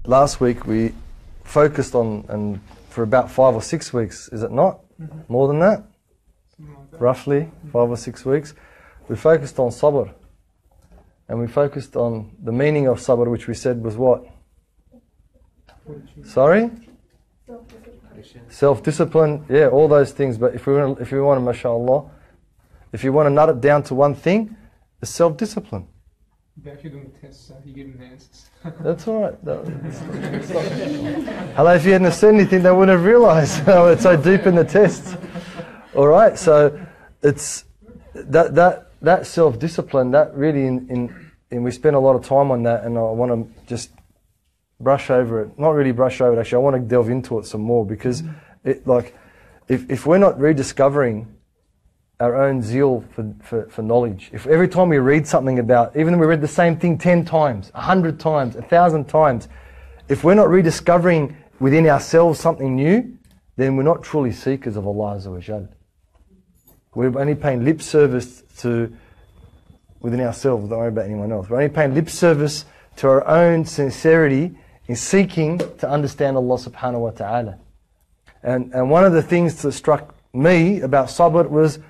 Last week we focused on, and for about 5 or 6 weeks, is it not? More than that? Roughly 5 or 6 weeks. We focused on sabr. And we focused on the meaning of sabr, which we said was what? Sorry? Self-discipline. Yeah, all those things. But if we want to, mashallah, if you want to nut it down to one thing, it's self-discipline. But if you're doing the tests, you give them the answers. That's all right. Hello, if you hadn't said anything, they wouldn't have realised. It's so deep in the tests. All right, so it's that self-discipline, that really, and we spend a lot of time on that, and I want to just brush over it. Not really brush over it, actually. I want to delve into it some more, because if we're not rediscovering our own zeal for knowledge, if every time we read something about, even though we read the same thing 10 times, 100 times, 1,000 times, if we're not rediscovering within ourselves something new, then we're not truly seekers of Allah Azza wa Jal. We're only paying lip service to within ourselves, don't worry about anyone else. We're only paying lip service to our own sincerity in seeking to understand Allah subhanahu wa ta'ala. And one of the things that struck me about sabr was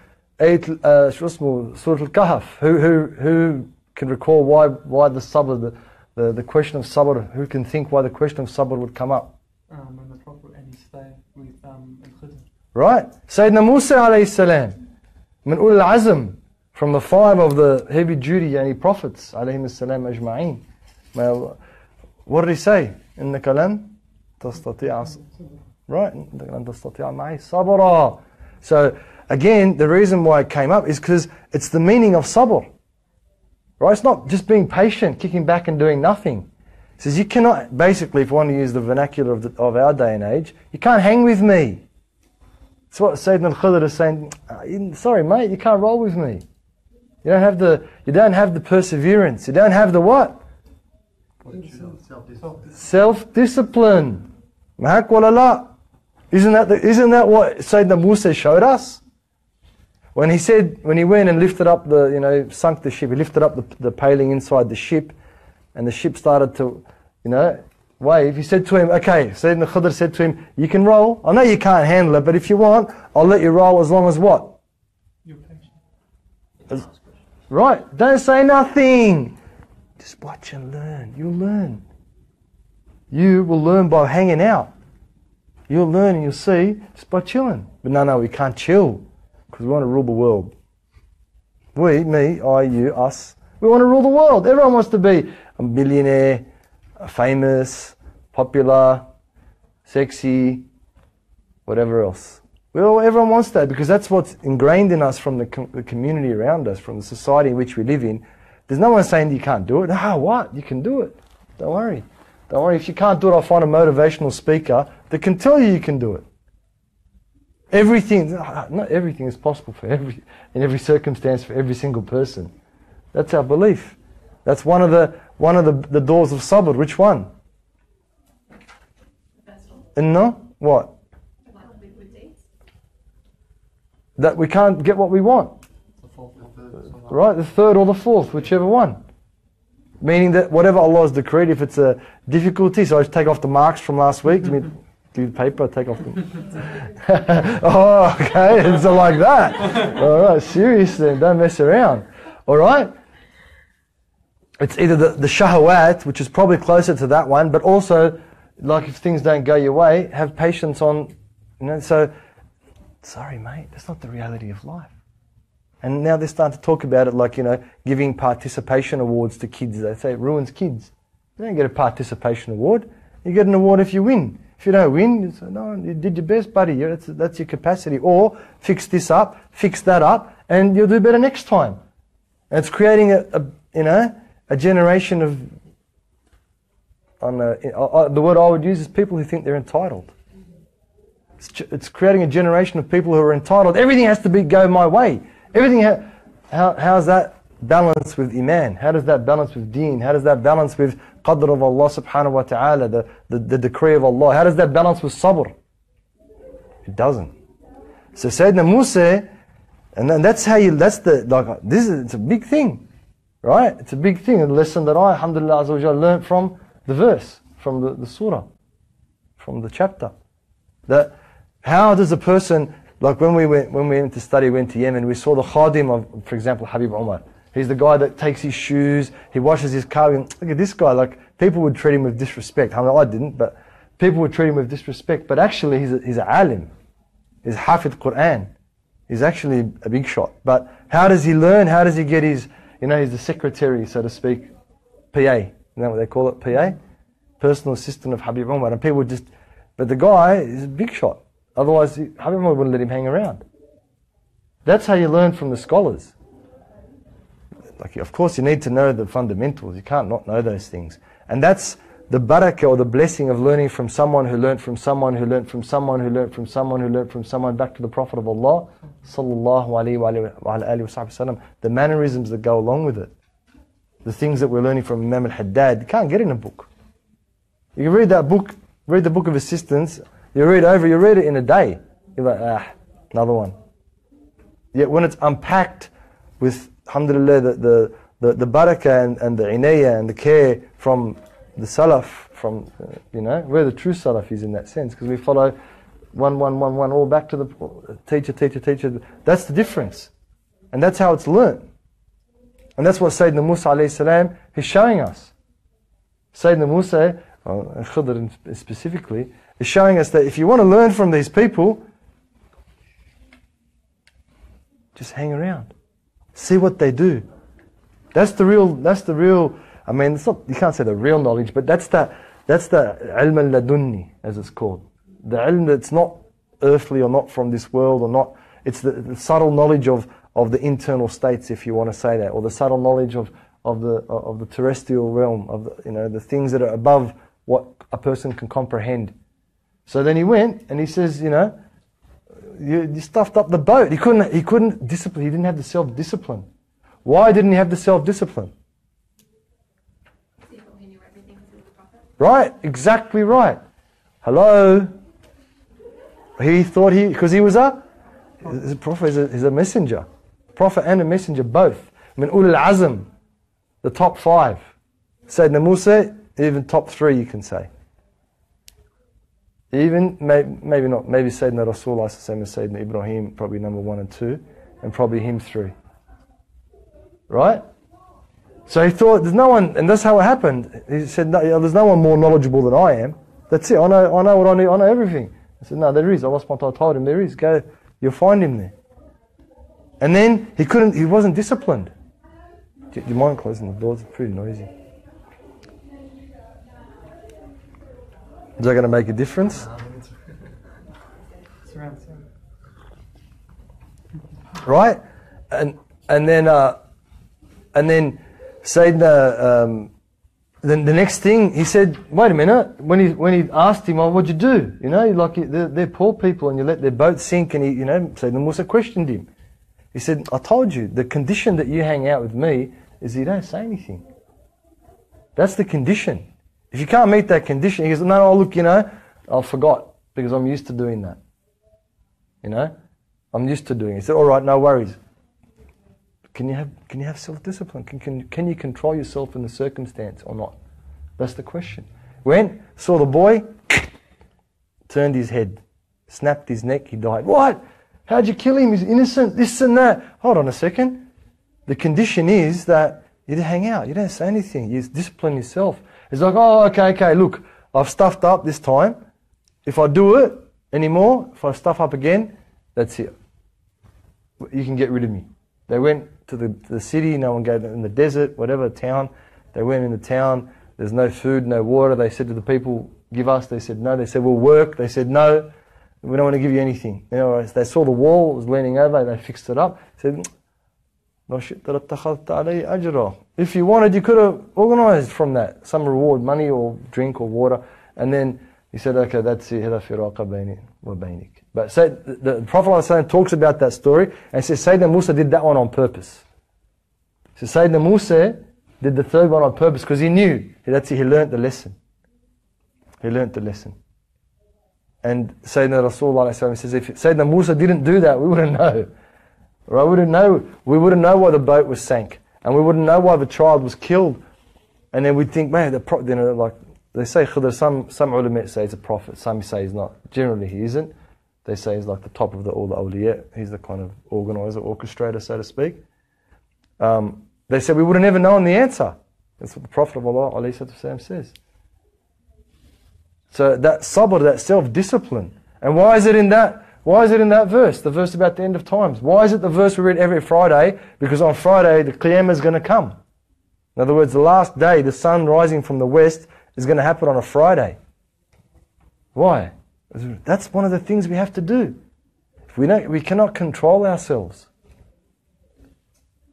Surah Al-Kahf. Who can recall why the sabr, the question of sabr, who can think why the question of sabr would come up? When the Prophet and his stay with Al-Khidr. Right. Sayyidina Musa alayhi salam, min ul al-azm, from the 5 of the heavy duty yani prophets alayhim as-salam ajma'een. Well, what did he say? Innaka lan tastati'a. Right. Innaka lan tastati'a ma'i sabra. So again, the reason why it came up is because it's the meaning of sabr. Right? It's not just being patient, kicking back and doing nothing. It says you cannot, basically, if you want to use the vernacular of our day and age, you can't hang with me. That's what Sayyidina Al-Khidr is saying. Sorry, mate, you can't roll with me. You don't have the perseverance. You don't have the what? Self-discipline. Mahak walala. Isn't that what Sayyidina Musa showed us? When he went and lifted up sunk the ship, he lifted up the paling inside the ship, and the ship started to, wave. He said to him, okay, Sayyidina Khidr said to him, you can roll. I know you can't handle it, but if you want, I'll let you roll as long as what? You're patient. Right, don't say nothing. Just watch and learn. You'll learn. You will learn by hanging out. You'll learn and you'll see just by chilling. But no, we can't chill because we want to rule the world. We, me, I, you, us. We want to rule the world. Everyone wants to be a millionaire, famous, popular, sexy, whatever else. Well, everyone wants that because that's what's ingrained in us from the community around us, from the society in which we live in. There's no one saying you can't do it. What? You can do it. Don't worry. Don't worry. If you can't do it, I'll find a motivational speaker that can tell you can do it. Not everything is possible in every circumstance for every single person. That's our belief. That's one of the doors of sabr. Which one? No? What? That we can't get what we want. Right? The 3rd or the 4th, whichever one. Meaning that whatever Allah has decreed, if it's a difficulty, so I just take off the marks from last week. Give the paper, I take off them. Oh, okay, it's like that. All right, serious then, don't mess around. All right? It's either the shahawat, which is probably closer to that one, but also, like if things don't go your way, have patience on, so, sorry mate, that's not the reality of life. And now they're starting to talk about it like, giving participation awards to kids. They say it ruins kids. You don't get a participation award. You get an award if you win. If you don't win, you say, no, you did your best, buddy. That's your capacity. Or fix this up, fix that up, and you'll do better next time. And it's creating a generation of, the word I would use is people who think they're entitled. It's creating a generation of people who are entitled. Everything has to go my way. Everything. How's that balance with iman? How does that balance with deen? How does that balance with qadr of Allah subhanahu wa ta'ala, the decree of Allah? How does that balance with sabr? It doesn't. So Sayyidina Musa, and then it's a big thing, right? It's a big thing. A lesson that I, alhamdulillah azza wa jalla, learned from the verse, from the surah, from the chapter. That how does a person, like when we went to study, went to Yemen, we saw the khadim of, for example, Habib Umar. He's the guy that takes his shoes, he washes his car. Look at this guy, like people would treat him with disrespect. I mean, I didn't, but people would treat him with disrespect. But actually, he's an alim. He's Hafid Quran. He's actually a big shot. But how does he learn? How does he get his, he's the secretary, so to speak, PA. Isn't that what they call it, PA? Personal assistant of Habib Umar. And people just, but the guy is a big shot. Otherwise, Habib Umar wouldn't let him hang around. That's how you learn from the scholars. Like, of course, you need to know the fundamentals. You can't not know those things. And that's the barakah or the blessing of learning from someone who learnt from someone who learnt from someone who learnt from someone who learnt from someone back to the Prophet of Allah, sallallahu alayhi wa sallam. The mannerisms that go along with it. The things that we're learning from Imam al-Haddad, you can't get in a book. You read that book, read the Book of Assistance, you read it in a day. You're like, another one. Yet when it's unpacked with, alhamdulillah, the barakah and the inayah and the care from the salaf, from, we're the true salafis in that sense, because we follow one, all back to the teacher. That's the difference. And that's how it's learnt. And that's what Sayyidina Musa alayhi salam is showing us. Sayyidina Musa, Khidr specifically, is showing us that if you want to learn from these people, just hang around. See what they do. That's the real, I mean, it's not, you can't say the real knowledge, but that's the ilm al-ladunni, as it's called. The ilm that's not earthly or not from this world or not, it's the subtle knowledge of the internal states, if you want to say that, or the subtle knowledge of the terrestrial realm, of the things that are above what a person can comprehend. So then he went and he says, you stuffed up the boat. He couldn't discipline. He didn't have the self-discipline. Why didn't he have the self-discipline? He knew everything through the Prophet. Right, exactly right. Hello. He thought because he was a prophet, is a messenger. Prophet and a messenger, both. Min ulul azm, the top 5. Sayyidina Musa, even top 3 you can say. Even, maybe not, maybe Sayyidina Rasulullah, same as Sayyidina Ibrahim, probably number 1 and 2, and probably him 3. Right? So he thought, there's no one, and that's how it happened. He said, no, there's no one more knowledgeable than I am. That's it, I know what I need, I know everything. I said, no, there is. Allah subhanahu wa ta'ala told him, there is. Go, you'll find him there. And then he wasn't disciplined. Do you mind closing the doors? It's pretty noisy. Is that going to make a difference? It's around 7. Right? And then Sayyidina, then the next thing, he said, wait a minute, when he asked him, what'd you do? They're poor people and you let their boat sink, and Sayyidina Musa questioned him. He said, I told you, the condition that you hang out with me is you don't say anything. That's the condition. If you can't meet that condition, he goes, no, look, I forgot, because I'm used to doing that. I'm used to doing it. He said, all right, no worries. Can you have self-discipline? Can you control yourself in the circumstance or not? That's the question. Went, saw the boy, turned his head, snapped his neck, he died. What? How'd you kill him? He's innocent, this and that. Hold on a second. The condition is that you don't hang out, you don't say anything, you discipline yourself. It's like, okay, look, I've stuffed up this time. If I do it anymore, if I stuff up again, that's it. You can get rid of me. They went to the city, no one gave them, in the desert, whatever, town. They went in the town, there's no food, no water. They said to the people, give us. They said no. They said, we'll work. They said no, we don't want to give you anything. They saw the wall, it was leaning over, they fixed it up. They said, if you wanted, you could have organised from that some reward, money or drink or water. And then he said, okay, that's it. But the Prophet ﷺ talks about that story and says Sayyidina Musa did that one on purpose. So Sayyidina Musa did the third one on purpose because he knew, that's it, he learnt the lesson. He learnt the lesson. And Sayyidina Rasulullah ﷺ says, if Sayyidina Musa didn't do that, we wouldn't know. Right? We wouldn't know why the boat was sank, and we wouldn't know why the child was killed, and then we'd think, man, they say Khidr, some ulama say he's a prophet, some say he's not. Generally he isn't. They say he's like the top of all the awliya. He's the kind of organizer, orchestrator, so to speak. They said we would have never known the answer. That's what the Prophet of Allah ﷺ says. So that sabr, that self-discipline. And why is it in that? Why is it in that verse? The verse about the end of times. Why is it the verse we read every Friday? Because on Friday the Qiyamah is going to come. In other words, the last day, the sun rising from the west, is going to happen on a Friday. Why? That's one of the things we have to do. If we cannot control ourselves.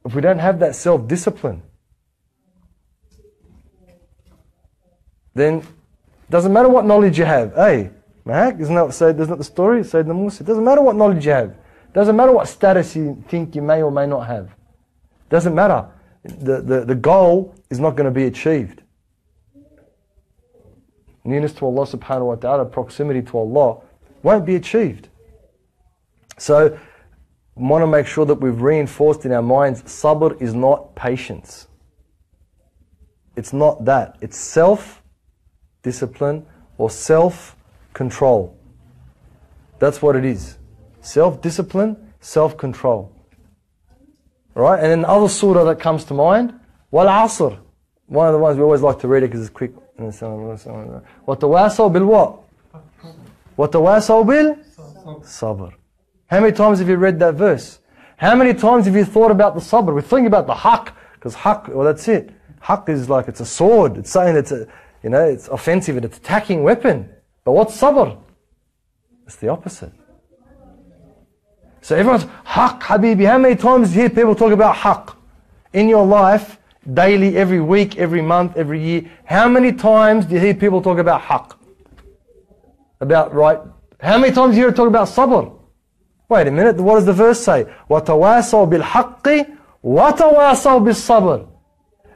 If we don't have that self-discipline, then it doesn't matter what knowledge you have. Hey, Mahak, isn't that the story? Sayyidina Musa. It doesn't matter what knowledge you have. It doesn't matter what status you think you may or may not have. It doesn't matter. The goal is not going to be achieved. Nearness to Allah subhanahu wa ta'ala, proximity to Allah, won't be achieved. So, we want to make sure that we've reinforced in our minds, sabr is not patience. It's not that. It's self-discipline or self-control. That's what it is. Self-discipline, self-control. Right? And then the other surah that comes to mind, Wal Asr. One of the ones we always like to read it because it's quick. وَتَوَاسَوْا بِالْوَا وَتَوَاسَوْا بِالْصَبْرِ. How many times have you read that verse? How many times have you thought about the sabr? We think about the haqq, because haqq, well that's it. Haqq is like, it's a sword. It's saying it's offensive and it's attacking weapon. But what's sabr? It's the opposite. So everyone's, haqq, habibi. How many times do you hear people talk about haqq? In your life, daily, every week, every month, every year. How many times do you hear people talk about haqq? About right. How many times do you hear talk about sabr? Wait a minute, what does the verse say? وَتَوَاسَوْا بِالْحَقِّ وَتَوَاسَوْا بِالصَّبْرِ.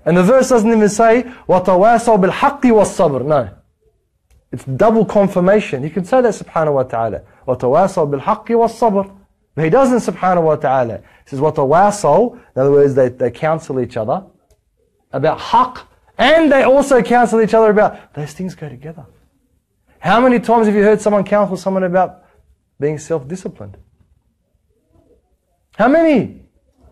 And the verse doesn't even say وَتَوَاسَوْا بِالْحَقِّ وَالصَّبْرِ. No. It's double confirmation. You can say that subhanahu wa ta'ala. وَتَوَاسَوْا بِالْحَقِّ وَالصَّبْرِ. But he doesn't subhanahu wa ta'ala. He says وَتَوَاسَوْا. In other words, they counsel each other about haqq, and they also counsel each other about, those things go together. How many times have you heard someone counsel someone about being self-disciplined? How many?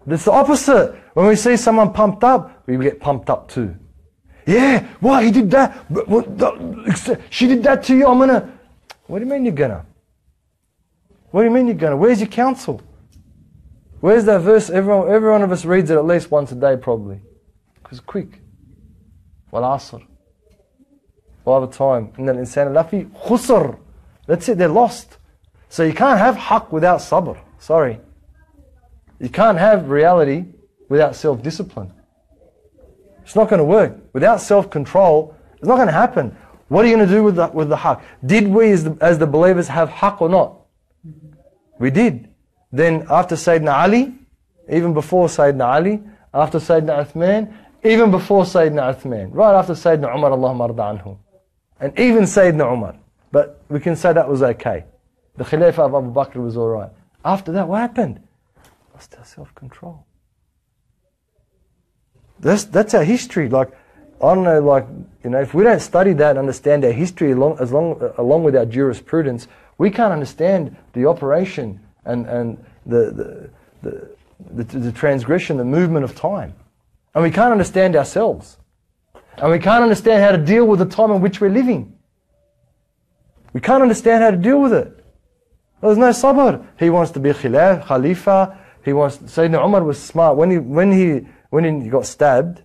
It's the opposite. When we see someone pumped up, we get pumped up too. Yeah, why he did that? She did that to you, I'm gonna. What do you mean you're gonna? What do you mean you're gonna? Where's your counsel? Where's that verse? Every one of us reads it at least once a day probably. Because quick. Wal Asr. All the time. And then insan lafi khusr. That's it, they're lost. So you can't have haqq without sabr. Sorry. You can't have reality without self-discipline. It's not going to work. Without self-control, it's not going to happen. What are you going to do with the haqq? Did we as the believers have haqq or not? We did. Then after Sayyidina Ali, even before Sayyidina Ali, after Sayyidina Uthman, even before Sayyidina Uthman, right after Sayyidina Umar, Allahumma arda anhu, and even Sayyidina Umar. But we can say that was okay. The Khilafah of Abu Bakr was alright. After that, what happened? Lost our self-control. That's our history. Like, I don't know, if we don't study that and understand our history along with our jurisprudence, we can't understand the operation and the transgression, the movement of time. And we can't understand ourselves. And we can't understand how to deal with the time in which we're living. We can't understand how to deal with it. There's no sabr. He wants to be Khalifa. Sayyidina Umar was smart. When he got stabbed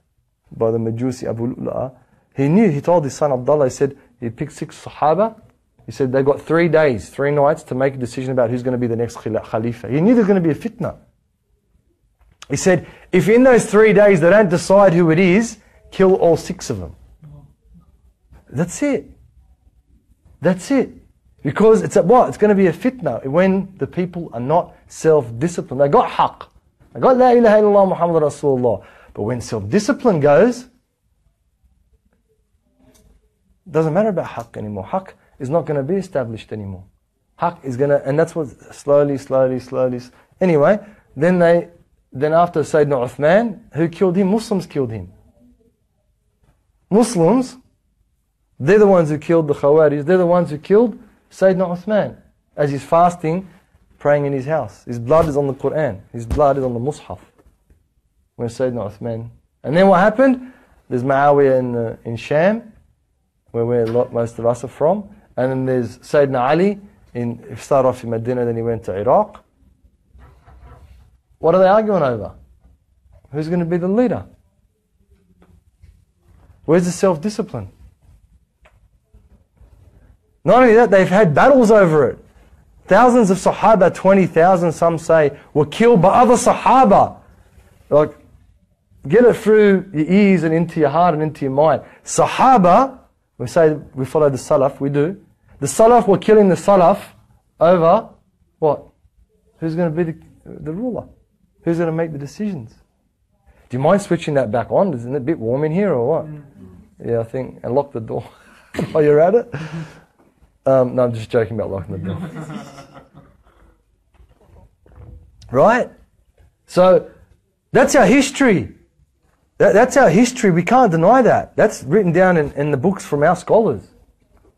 by the Majusi Abu Lu'lu'a, he told his son Abdullah, he said, he picked 6 Sahaba. He said they've got 3 days, 3 nights to make a decision about who's going to be the next Khalifa. He knew there's going to be a fitna. He said, if in those 3 days they don't decide who it is, kill all 6 of them. That's it. That's it. Because it's going to be a fitna when the people are not self-disciplined. They got haqq. They got la ilaha illallah Muhammad Rasulullah. But when self-discipline goes, it doesn't matter about haqq anymore. Haqq is not going to be established anymore. Haqq is going to, and that's what slowly. Anyway, then after Sayyidina Uthman, who killed him? Muslims killed him. Muslims They're the ones who killed the Khawarij. They're the ones who killed Sayyidina Uthman as he's fasting, praying in his house. His blood is on the Quran. His blood is on the Mus'haf. When Sayyidina Uthman. And then what happened? There's Muawiyah in Sham, where most of us are from. And then there's Sayyidina Ali. He started off in Medina, then he went to Iraq. What are they arguing over? Who's going to be the leader? Where's the self-discipline? Not only that, they've had battles over it. Thousands of Sahaba, 20,000 some say, were killed by other Sahaba. Like, get it through your ears and into your heart and into your mind. Sahaba, we say we follow the Salaf, we do. The Salaf were killing the Salaf over what? Who's going to be the ruler? Who's going to make the decisions? Do you mind switching that back on? Isn't it a bit warm in here or what? Yeah, I think. And lock the door while you're at it. No, I'm just joking about locking the door. Right? So, that's our history. That's our history. We can't deny that. That's written down in the books from our scholars.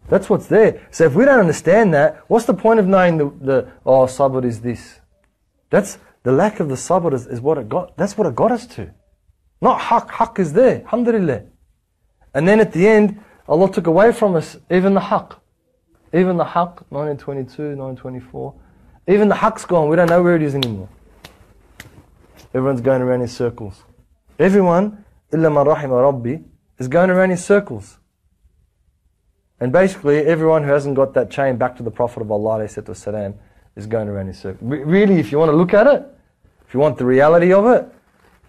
That's what's there. So if we don't understand that, what's the point of knowing sabr is this? That's the lack of the sabr is what it got. That's what it got us to. Not haqq. Haqq is there. Alhamdulillah. And then at the end, Allah took away from us even the haqq. Even the haqq, 1922, 1924. Even the haqq's gone. We don't know where it is anymore. Everyone's going around in circles. Everyone, illa man rahima rabbi, is going around in circles. And basically, everyone who hasn't got that chain back to the Prophet of Allah ﷺ is going around in circles. Really, if you want to look at it, if you want the reality of it,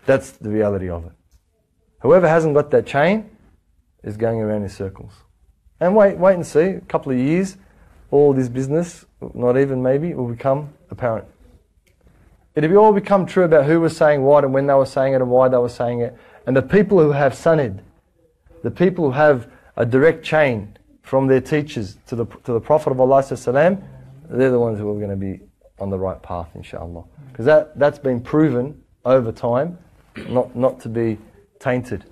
that's the reality of it. Whoever hasn't got that chain is going around in circles. And wait and see, a couple of years, all this business, not even maybe, will become apparent. It'll all become true about who was saying what and when they were saying it and why they were saying it. And the people who have sanad, the people who have a direct chain from their teachers to the Prophet of Allah ﷺ, they're the ones who are going to be on the right path, inshallah. Because that's been proven over time not to be tainted.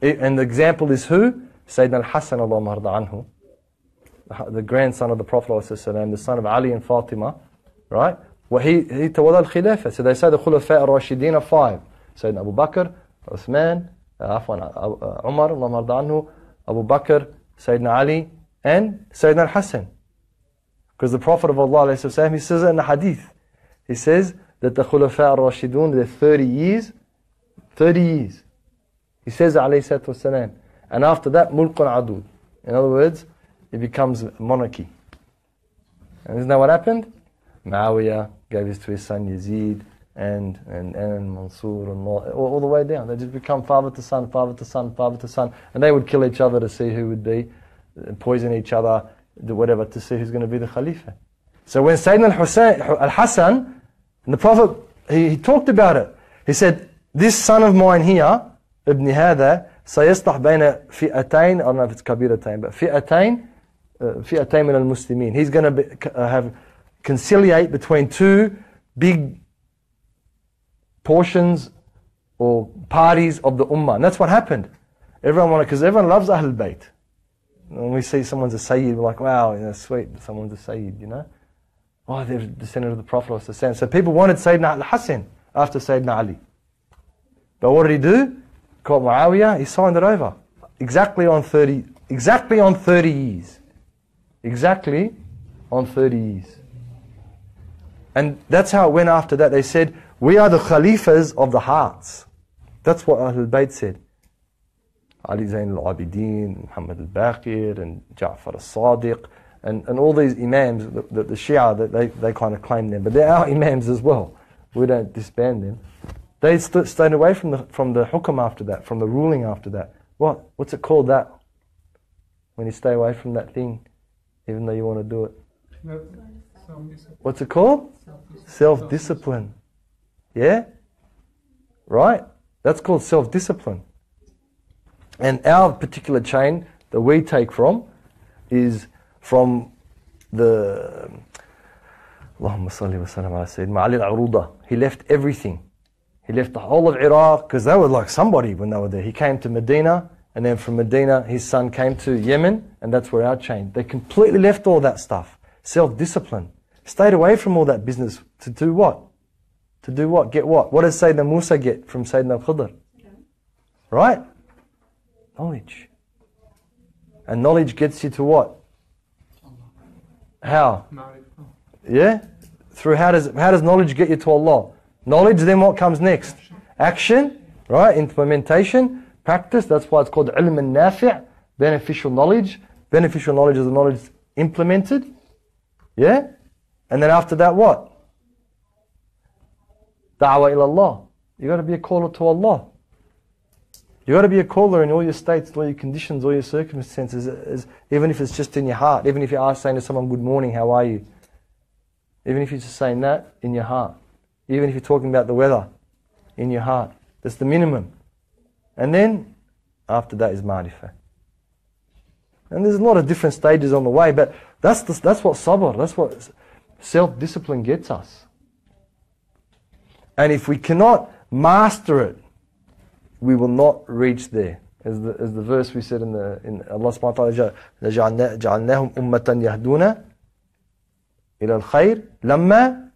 And the example is who? Sayyidina al-Hasan Allahumma arda anhu, the grandson of the Prophet ﷺ, the son of Ali and Fatima, right? Well, he tawalla al-khilafah. So they say the Khulafa al-Rashidin are 5. Sayyidina Abu Bakr, Uthman, Umar, Allahumma arda anhu, Abu Bakr, Sayyidina Ali, and Sayyidina al-Hasan. Because the Prophet of Allah, he says it in the hadith. He says that the Khulafa al-Rashidun, they're 30 years. 30 years. He says alayhi salatu wasalam. And after that, mulqun adud. In other words, it becomes monarchy. And isn't that what happened? Muawiyah gave this to his son Yazid, and Mansur, and all the way down. They just become father to son, father to son, father to son. And they would kill each other to see who would be, poison each other, do whatever, to see who's going to be the Khalifa. So when Sayyidina al-Hasan, and the Prophet, he talked about it. He said, this son of mine here, Ibn Hada, سيصلح بين فئتين, I don't know if it's kabiratayn, but فئتين من المسلمين. He's going to conciliate between two big portions or parties of the ummah. And that's what happened. Because everyone loves Ahlul Bayt. When we see someone's a Sayyid, we're like, wow, sweet, someone's a Sayyid, Oh, they're descendant of the Prophet. So people wanted Sayyidina al-Hasan after Sayyidina Ali. But what did he do? Called Muawiyah, he signed it over. Exactly on 30 years. Exactly on 30 years. And that's how it went after that. They said, we are the Khalifas of the hearts. That's what Ahlul Bayt said. Ali Zayn al-Abidin, Muhammad al-Baqir, and Ja'far al-Sadiq, and all these Imams, the Shia, they kind of claim them. But they're our Imams as well. We don't disband them. They stayed away from the hukam after that, from the ruling after that. What's it called that? When you stay away from that thing, even though you want to do it. What's it called? Self-discipline. Yeah? Right? That's called self-discipline. And our particular chain that we take from is from the Allahumma salli wa sallam ala Sayyidina Ali al-Aruda. He left everything. He left the whole of Iraq, because they were like somebody when they were there. He came to Medina And then from Medina, his son came to Yemen, and that's where our change. They completely left all that stuff. Self-discipline. Stayed away from all that business. To do what? To do what? Get what? What does Sayyidina Musa get from Sayyidina Khidr? Right? Knowledge. And knowledge gets you to what? How? Yeah? Through how does knowledge get you to Allah? Knowledge, then what comes next? Action, right? Implementation, practice. That's why it's called ilm al-nafi', beneficial knowledge. Beneficial knowledge is the knowledge implemented. Yeah? And then after that, what? Da'wah ila Allah. You got to be a caller to Allah. You got to be a caller in all your states, all your conditions, all your circumstances, even if it's just in your heart. Even if you are saying to someone, good morning, how are you? Even if you're just saying that in your heart. Even if you're talking about the weather in your heart. That's the minimum. And then, after that is ma'rifah. And there's a lot of different stages on the way, but that's what sabr, that's what self-discipline gets us. And if we cannot master it, we will not reach there. As the verse we said in Allah subhanahu wa ta'ala, جَعَلْنَاهُمْ أُمَّةً يَهْدُونَ إِلَى الْخَيْرِ لَمَّا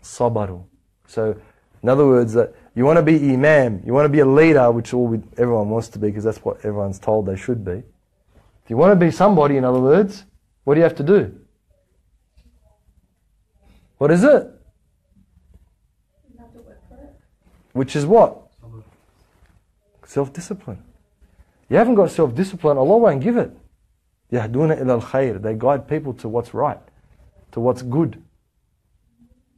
صَبَرُوا. So, in other words, that you want to be imam, you want to be a leader, which everyone wants to be, because that's what everyone's told they should be. If you want to be somebody, in other words, what do you have to do? What is it? You have to work for it. Which is what? Self-discipline. You haven't got self-discipline, Allah won't give it. يَهْدُونَ إِلَى الْخَيْرِ. They guide people to what's right, to what's good.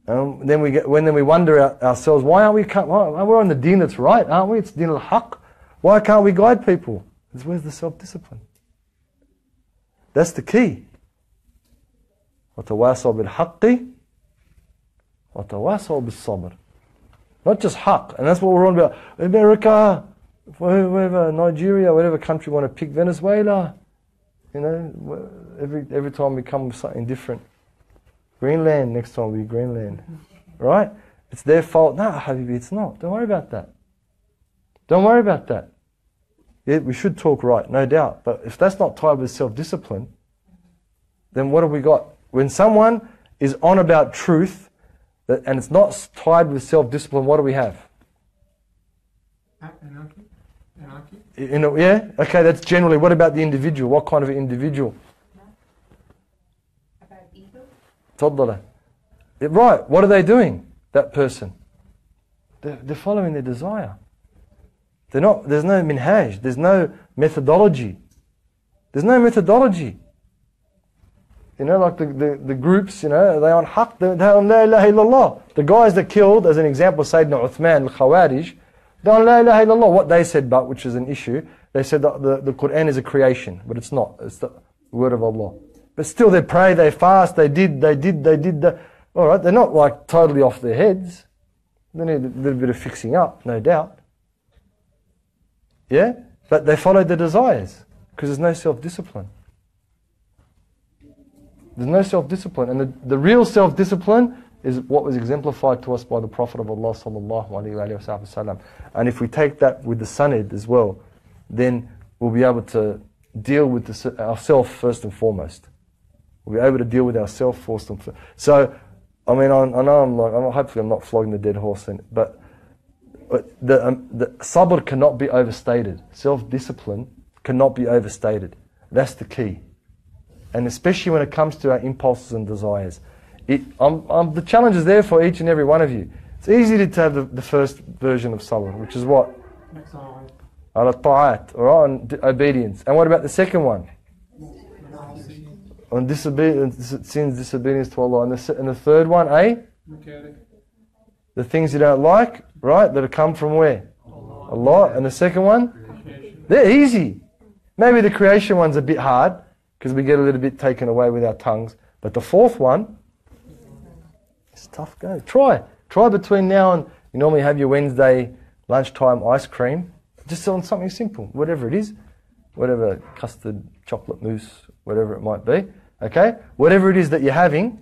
Then we wonder ourselves, why aren't we? We're on the deen that's right, aren't we? It's deen al-haq. Why can't we guide people? It's where's the self-discipline? That's the key. وَتَوَاصَوْا بِالْحَقِّ وَتَوَاصَوْا بِالصَّبْرِ. Not just haqq, and that's what we're on about. America, whatever, Nigeria, whatever country we want to pick, Venezuela. You know, every time we come with something different. Greenland, next time will be Greenland. Right? It's their fault. No, Habibi, it's not. Don't worry about that. Don't worry about that. Yeah, we should talk right, no doubt. But if that's not tied with self-discipline, then what have we got? When someone is on about truth, and it's not tied with self-discipline, what do we have? Anarchy? Yeah? Okay, that's generally. What about the individual? What kind of an individual? About ego? Taddala. Right, what are they doing, that person? They're following their desire. There's no minhaj, there's no methodology. There's no methodology. You know, like the groups, you know, they're on haqq, they're on la ilaha illallah. The guys that killed, as an example, Sayyidina Uthman al-Khawarij, they're on la ilaha illallah. What they said, but which is an issue, they said that the Quran is a creation, but it's not. It's the word of Allah. But still they pray, they fast, they did. Alright, they're not like totally off their heads. They need a little bit of fixing up, no doubt. Yeah? But they followed their desires, because there's no self-discipline. There's no self-discipline. And the real self-discipline is what was exemplified to us by the Prophet of Allah sallallahu alayhi wa sallam. And if we take that with the Sanad as well, then we'll be able to deal with ourselves first and foremost. We'll be able to deal with ourselves first and foremost. So, I mean, I know hopefully I'm not flogging the dead horse, but the sabr cannot be overstated. Self-discipline cannot be overstated. That's the key. And especially when it comes to our impulses and desires. The challenge is there for each and every one of you. It's easy to have the first version of sabr, which is what? Ala ta'at, or on obedience. And what about the second one? On disobedience to Allah. And the third one, the things you don't like, right, that have come from where? Allah. And the second one? They're easy. Maybe the creation one's a bit hard, because we get a little bit taken away with our tongues. But the fourth one, it's tough go. Try between now and, you normally have your Wednesday lunchtime ice cream. Just on something simple, whatever it is. Whatever, custard, chocolate mousse, whatever it might be. Okay? Whatever it is that you're having,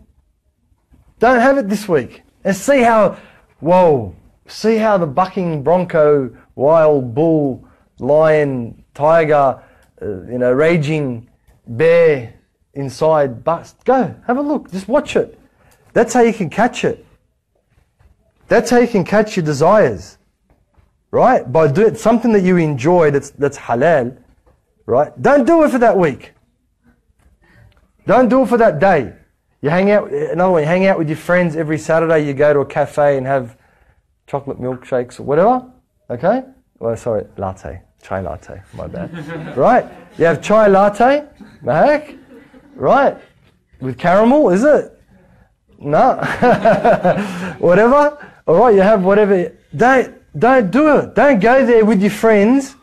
don't have it this week. And see how the bucking bronco, wild bull, lion, tiger, raging bear inside. But go, have a look, just watch it. That's how you can catch it. That's how you can catch your desires, right? By doing something that you enjoy that's halal, right? Don't do it for that week. Don't do it for that day. You hang out, another one, you hang out with your friends every Saturday, you go to a cafe and have chocolate milkshakes or whatever, okay? Well, sorry, latte, chai latte, my bad. Right? You have chai latte, Mahak, right? With caramel, is it? No. Whatever. All right, you have whatever. Don't do it. Don't go there with your friends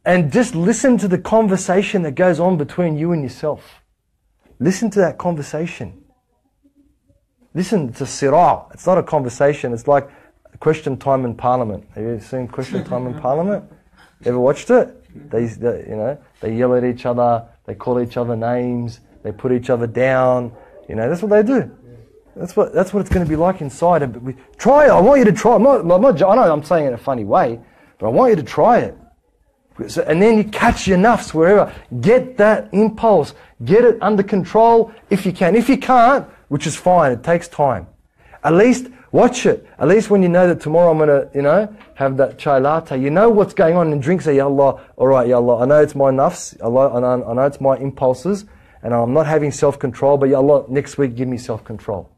and just listen to the conversation that goes on between you and yourself. Listen to that conversation. Listen to sirah. It's not a conversation. It's like Question Time in Parliament. Have you seen Question Time in Parliament? Ever watched it? They yell at each other. They call each other names. They put each other down. That's what they do. That's what it's going to be like inside. Try it. I want you to try it. I know I'm saying it in a funny way, but I want you to try it. And then you catch your nafs wherever. Get that impulse. Get it under control if you can. If you can't, which is fine, it takes time. At least watch it. At least when you know that tomorrow I'm going to, have that chai latte, you know what's going on in drinks. Say, Ya Allah, all right, Ya Allah, I know it's my nafs, Allah, I know it's my impulses, and I'm not having self-control, but Ya Allah, next week give me self-control.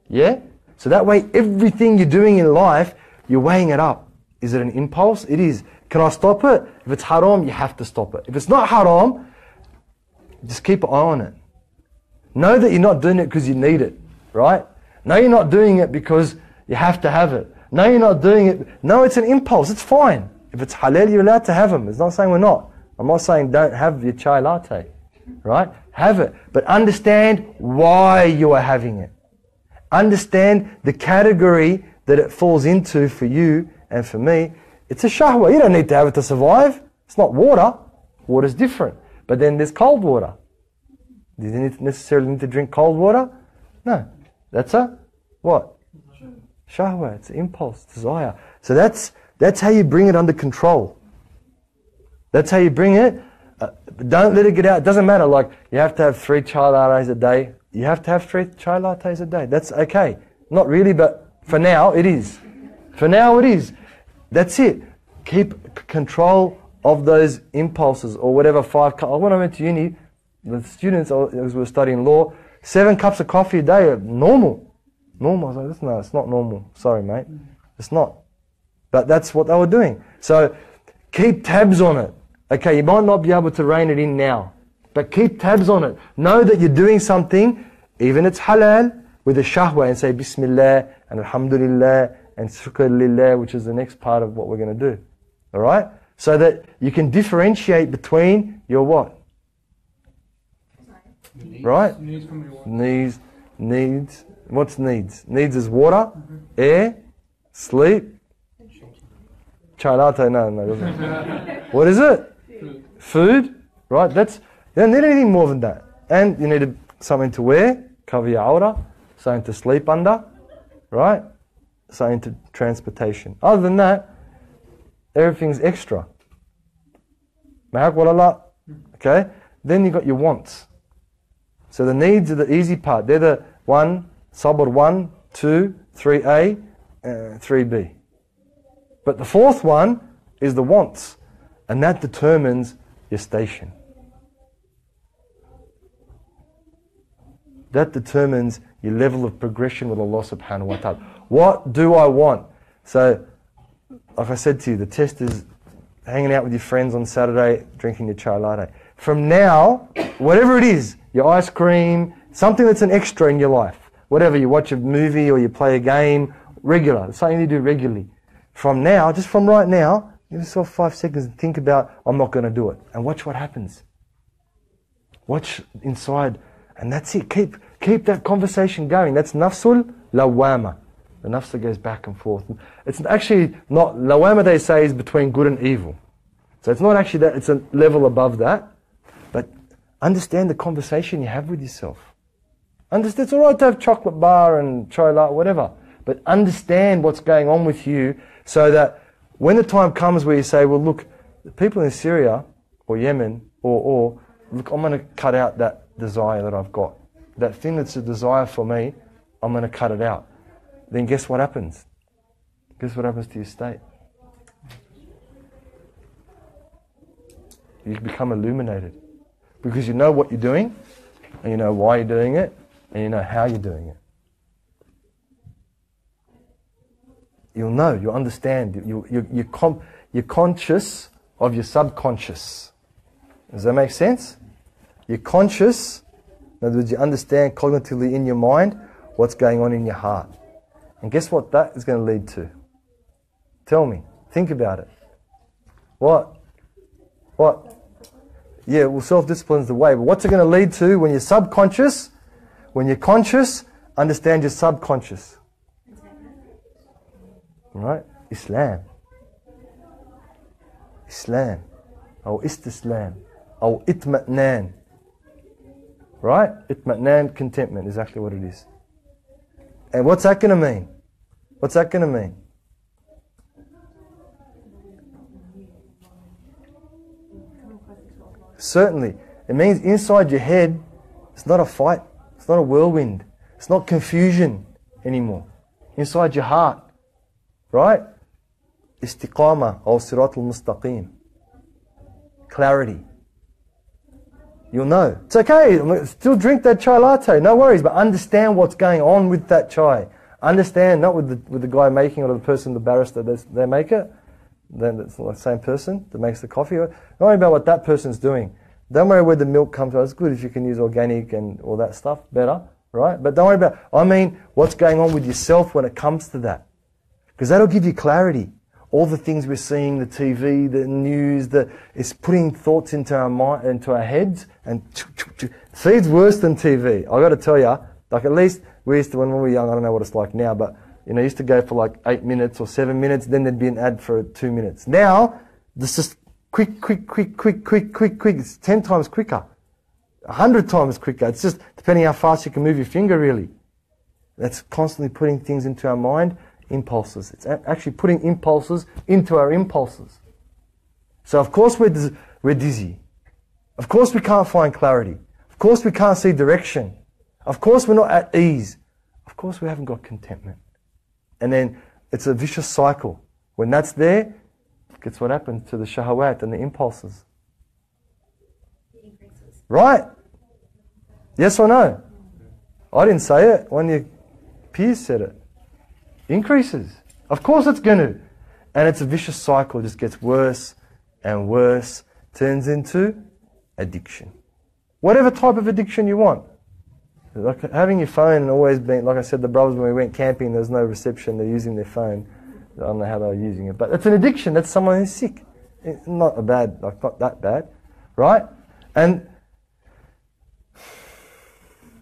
Yeah? So that way, everything you're doing in life, you're weighing it up. Is it an impulse? It is. Can I stop it? If it's haram, you have to stop it. If it's not haram, just keep an eye on it. Know that you're not doing it because you need it, right? No, you're not doing it because you have to have it. No, you're not doing it. No, it's an impulse. It's fine. If it's halal, you're allowed to have them. It's not saying we're not. I'm not saying don't have your chai latte, right? Have it. But understand why you are having it. Understand the category that it falls into for you and for me. It's a shahwa. You don't need to have it to survive. It's not water. Water's different. But then there's cold water. Do you necessarily need to drink cold water? No. That's a what? Shahwa. It's an impulse, desire. So that's how you bring it under control. That's how you bring it. Don't let it get out. It doesn't matter. Like you have to have 3 chai lattes a day. You have to have 3 chai lattes a day. That's okay. Not really, but for now it is. For now it is. That's it. Keep control of those impulses or whatever. When I went to uni, the students, as we were studying law, 7 cups of coffee a day are normal. Normal. I was like, no, it's not normal. Sorry, mate. It's not. But that's what they were doing. So keep tabs on it. Okay, you might not be able to rein it in now, but keep tabs on it. Know that you're doing something, even it's halal, with a shahwa, and say Bismillah and Alhamdulillah and Shukr Lillah, which is the next part of what we're going to do. Alright? So that you can differentiate between your what? Right? Needs. What's needs? Needs is water, air, sleep. Chai latte, no, it doesn't. What is it? Food. Right? You don't need anything more than that. And you need something to wear, cover your aura, something to sleep under, right? Something to transportation. Other than that, everything's extra. Okay? Then you got your wants. So the needs are the easy part. They're the sabr 1, 2, 3A, 3B. But the 4th one is the wants. And that determines your station. That determines your level of progression with Allah subhanahu wa ta'ala. What do I want? So, like I said to you, the test is hanging out with your friends on Saturday, drinking your chai latte. From now, whatever it is, your ice cream, something that's an extra in your life, whatever, you watch a movie or you play a game, regular, something you do regularly. From now, just from right now, give yourself 5 seconds and think about, I'm not going to do it. And watch what happens. Watch inside. And that's it. Keep that conversation going. That's nafsul lawama. The nafs that goes back and forth. It's actually not, lawama they say is between good and evil. So it's not actually that, it's a level above that. But understand the conversation you have with yourself. Understand, it's alright to have chocolate bar and chai latte, whatever. But understand what's going on with you so that when the time comes where you say, well look, the people in Syria, or Yemen, or look, I'm going to cut out that desire that I've got. That thing that's a desire for me, I'm going to cut it out. Then guess what happens? Guess what happens to your state? You become illuminated. Because you know what you're doing, and you know why you're doing it, and you know how you're doing it. You'll know, you'll understand. You're conscious of your subconscious. Does that make sense? You're conscious, in other words, you understand cognitively in your mind what's going on in your heart. And guess what that is going to lead to? Tell me. Think about it. What? What? Yeah, well, self-discipline is the way. But what's it going to lead to when you're subconscious? When you're conscious, understand your subconscious. Right? Islam. Islam. Or istislam. Or itmatnan. Right? Itmatnan, contentment, exactly what it is. And what's that going to mean? What's that going to mean? Certainly. It means inside your head, it's not a fight. It's not a whirlwind. It's not confusion anymore. Inside your heart. Right? Istiqama or sirat al-mustaqim. Clarity. You'll know. It's okay. Still drink that chai latte. No worries. But understand what's going on with that chai. Understand, not with the guy making it or the person, the barrister, they make it. Then it's the same person that makes the coffee. Don't worry about what that person's doing. Don't worry where the milk comes from. It's good if you can use organic and all that stuff. Better. Right? But don't worry about, I mean, what's going on with yourself when it comes to that. Because that'll give you clarity. All the things we're seeing, the TV, the news, it's putting thoughts into our mind, into our heads, and feed's worse than TV. I got to tell you, like at least we used to, when we were young, I don't know what it's like now, but used to go for like 8 minutes or 7 minutes, then there'd be an ad for 2 minutes. Now, this is quick. It's 10 times quicker, 100 times quicker. It's just depending how fast you can move your finger, really. That's constantly putting things into our mind. Impulses. It's actually putting impulses into our impulses. So of course we're dizzy. Of course we can't find clarity. Of course we can't see direction. Of course we're not at ease. Of course we haven't got contentment. And then it's a vicious cycle. When that's there, guess what happens to the shahawat and the impulses? Right? Yes or no? I didn't say it. One of your peers said it. Increases. Of course it's going to. And it's a vicious cycle. It just gets worse and worse. Turns into addiction. Whatever type of addiction you want. Like having your phone and always being, like I said, the brothers when we went camping, there was no reception. They're using their phone. I don't know how they were using it. But it's an addiction. That's someone who's sick. It's not not that bad. Right? And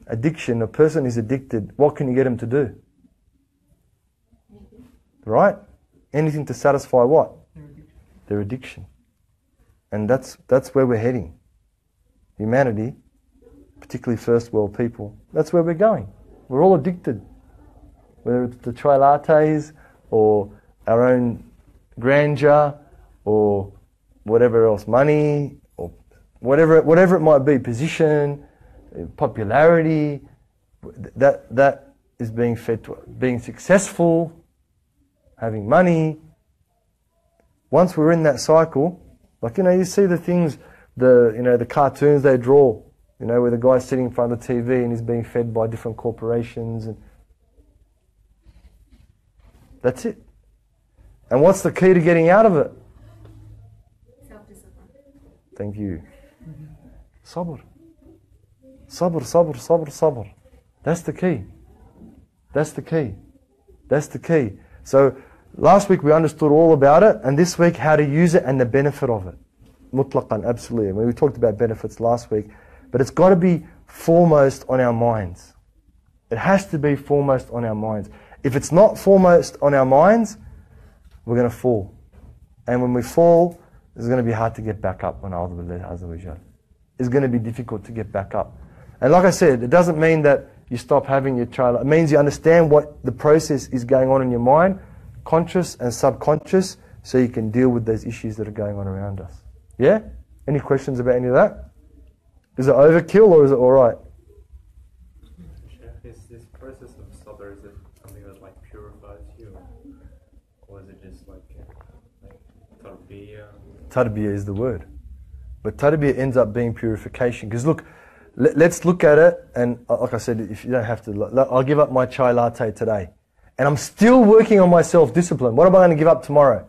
addiction, a person is addicted, what can you get them to do? Right? Anything to satisfy what? Their addiction. And that's where we're heading. Humanity, particularly first world people, that's where we're going. We're all addicted. Whether it's the chai lattes or our own grandeur or whatever else, money or whatever it might be, position, popularity, that is being fed to being successful, having money. Once we're in that cycle, like, you see the things, the cartoons they draw, where the guy's sitting in front of the TV and he's being fed by different corporations, and that's it. And what's the key to getting out of it? Self-discipline. Thank you. Sabr. Sabr, sabr, sabr, sabr. That's the key. That's the key. That's the key. So, last week we understood all about it, and this week how to use it and the benefit of it. Mutlaqan, absolutely. I mean, we talked about benefits last week, but it's got to be foremost on our minds. It has to be foremost on our minds. If it's not foremost on our minds, we're going to fall. And when we fall, it's going to be hard to get back up. It's going to be difficult to get back up. And like I said, it doesn't mean that you stop having your child. It means you understand what the process is going on in your mind, conscious and subconscious, so you can deal with those issues that are going on around us. Yeah? Any questions about any of that? Is it overkill or is it alright? Is this process of sabr, is it something that like purifies you? Or is it just like tarbiyah? Tarbiyah is the word. But tarbiyah ends up being purification. Because look, let's look at it, and like I said, if you don't have to, I'll give up my chai latte today. And I'm still working on my self-discipline. What am I going to give up tomorrow?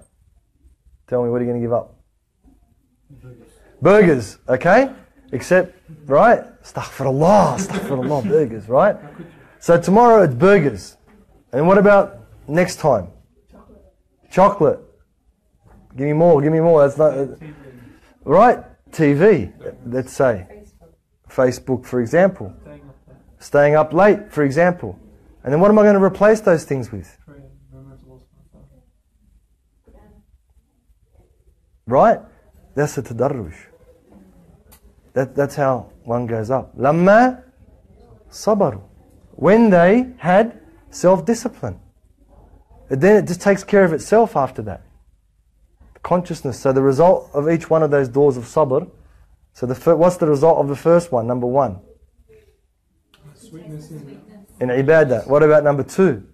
Tell me, what are you going to give up? Burgers, okay? Except, right? Astaghfirullah, burgers, right? So tomorrow it's burgers. And what about next time? Chocolate. Give me more. That's not... Right? TV, let's say. Facebook, for example. Staying up late, for example. And then what am I going to replace those things with? Right? That's the tadarruj. That's how one goes up. Lamma sabaru. When they had self-discipline. And then it just takes care of itself after that. Consciousness. So the result of each one of those doors of sabr. So what's the result of the first one? Number one. Sweetness in ibadah. What about number two?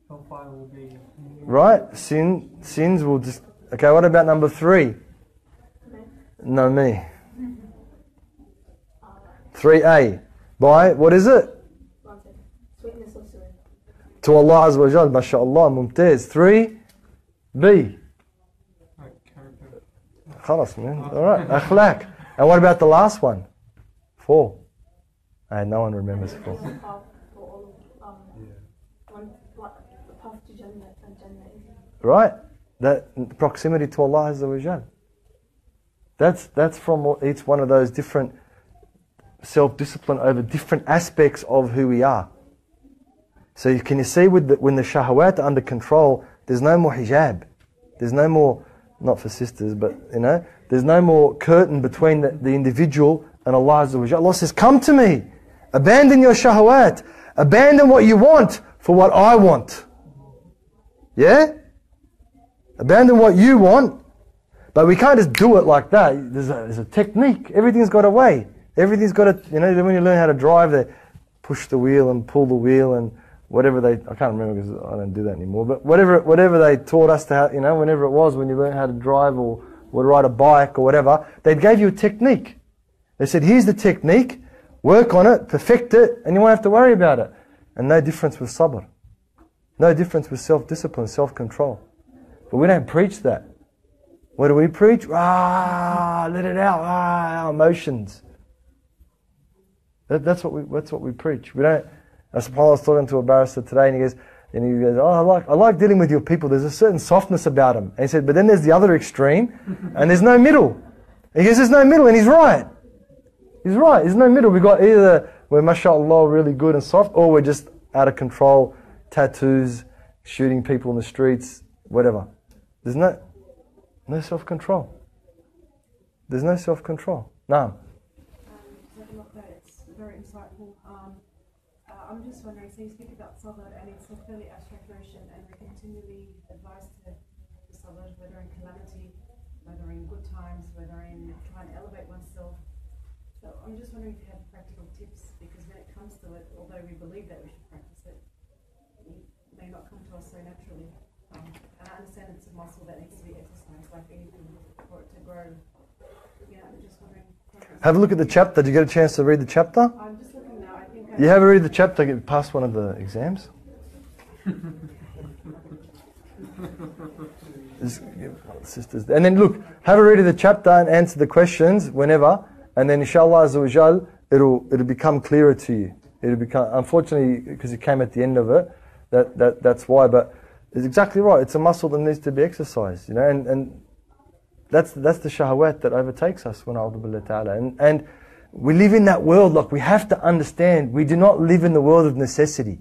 hellfire will be... Right? Sins will just... Okay, what about number three? No, me. 3A. By, what is it? Sweetness of soul. To Allah Azza wa Jal, mashallah, mumtaz. 3B. character. Khalas, man. Alright, akhlaq. And what about the last one? 4. No one remembers 4. The path for all the path to Jannah and Jannah is. Right? That proximity to Allah Azza wa Jal. That's from each one of those different self-discipline over different aspects of who we are. So can you see when the shahawat are under control, there's no more hijab. There's no more, not for sisters, but there's no more curtain between the individual and Allah Azza wa Jal. Allah says, come to me. Abandon your shahawat. Abandon what you want for what I want. Yeah? Abandon what you want. But we can't just do it like that. There's a technique. Everything's got a way. Everything's got a, when you learn how to drive, they push the wheel and pull the wheel and whatever I can't remember because I don't do that anymore, but whatever they taught us to, whenever it was when you learn how to drive or would ride a bike or whatever, they gave you a technique. They said, here's the technique, work on it, perfect it, and you won't have to worry about it. And no difference with sabr. No difference with self-discipline, self-control. But we don't preach that. What do we preach? Let it out. Our emotions. That's what we preach. We don't. I was talking to a barrister today, and he goes, oh, I like dealing with your people. There's a certain softness about them. And he said, but then there's the other extreme, and there's no middle. He goes, there's no middle, and he's right. He's right. There's no middle. We got either we're mashallah really good and soft, or we're just out of control, tattoos, shooting people in the streets, whatever. There's no self-control. There's no self-control. Naam. It's very insightful. I'm just wondering, so you speak about sabr and it's a fairly abstract notion, and we continually advise to sabr, whether in calamity, whether in good times, whether in trying to elevate oneself. So I'm just wondering if you have practical tips, because when it comes to it, although we believe that we should practice it, it may not come to us so naturally. And I understand it's a muscle that needs to be exercised, like anything, for it to grow. I'm just wondering. Have a look at the chapter. Did you get a chance to read the chapter? I'm just looking now. I think You have a read the chapter, get past one of the exams. Sisters. And then look, have a read of the chapter and answer the questions whenever, and then inshallah Azza wa Jal, it'll become clearer to you. It'll become, unfortunately, because it came at the end of it, that's why, but it's exactly right. It's a muscle that needs to be exercised, and that's the shahawat that overtakes us when a'udhu billah ta'ala. And we live in that world, like we have to understand, we do not live in the world of necessity.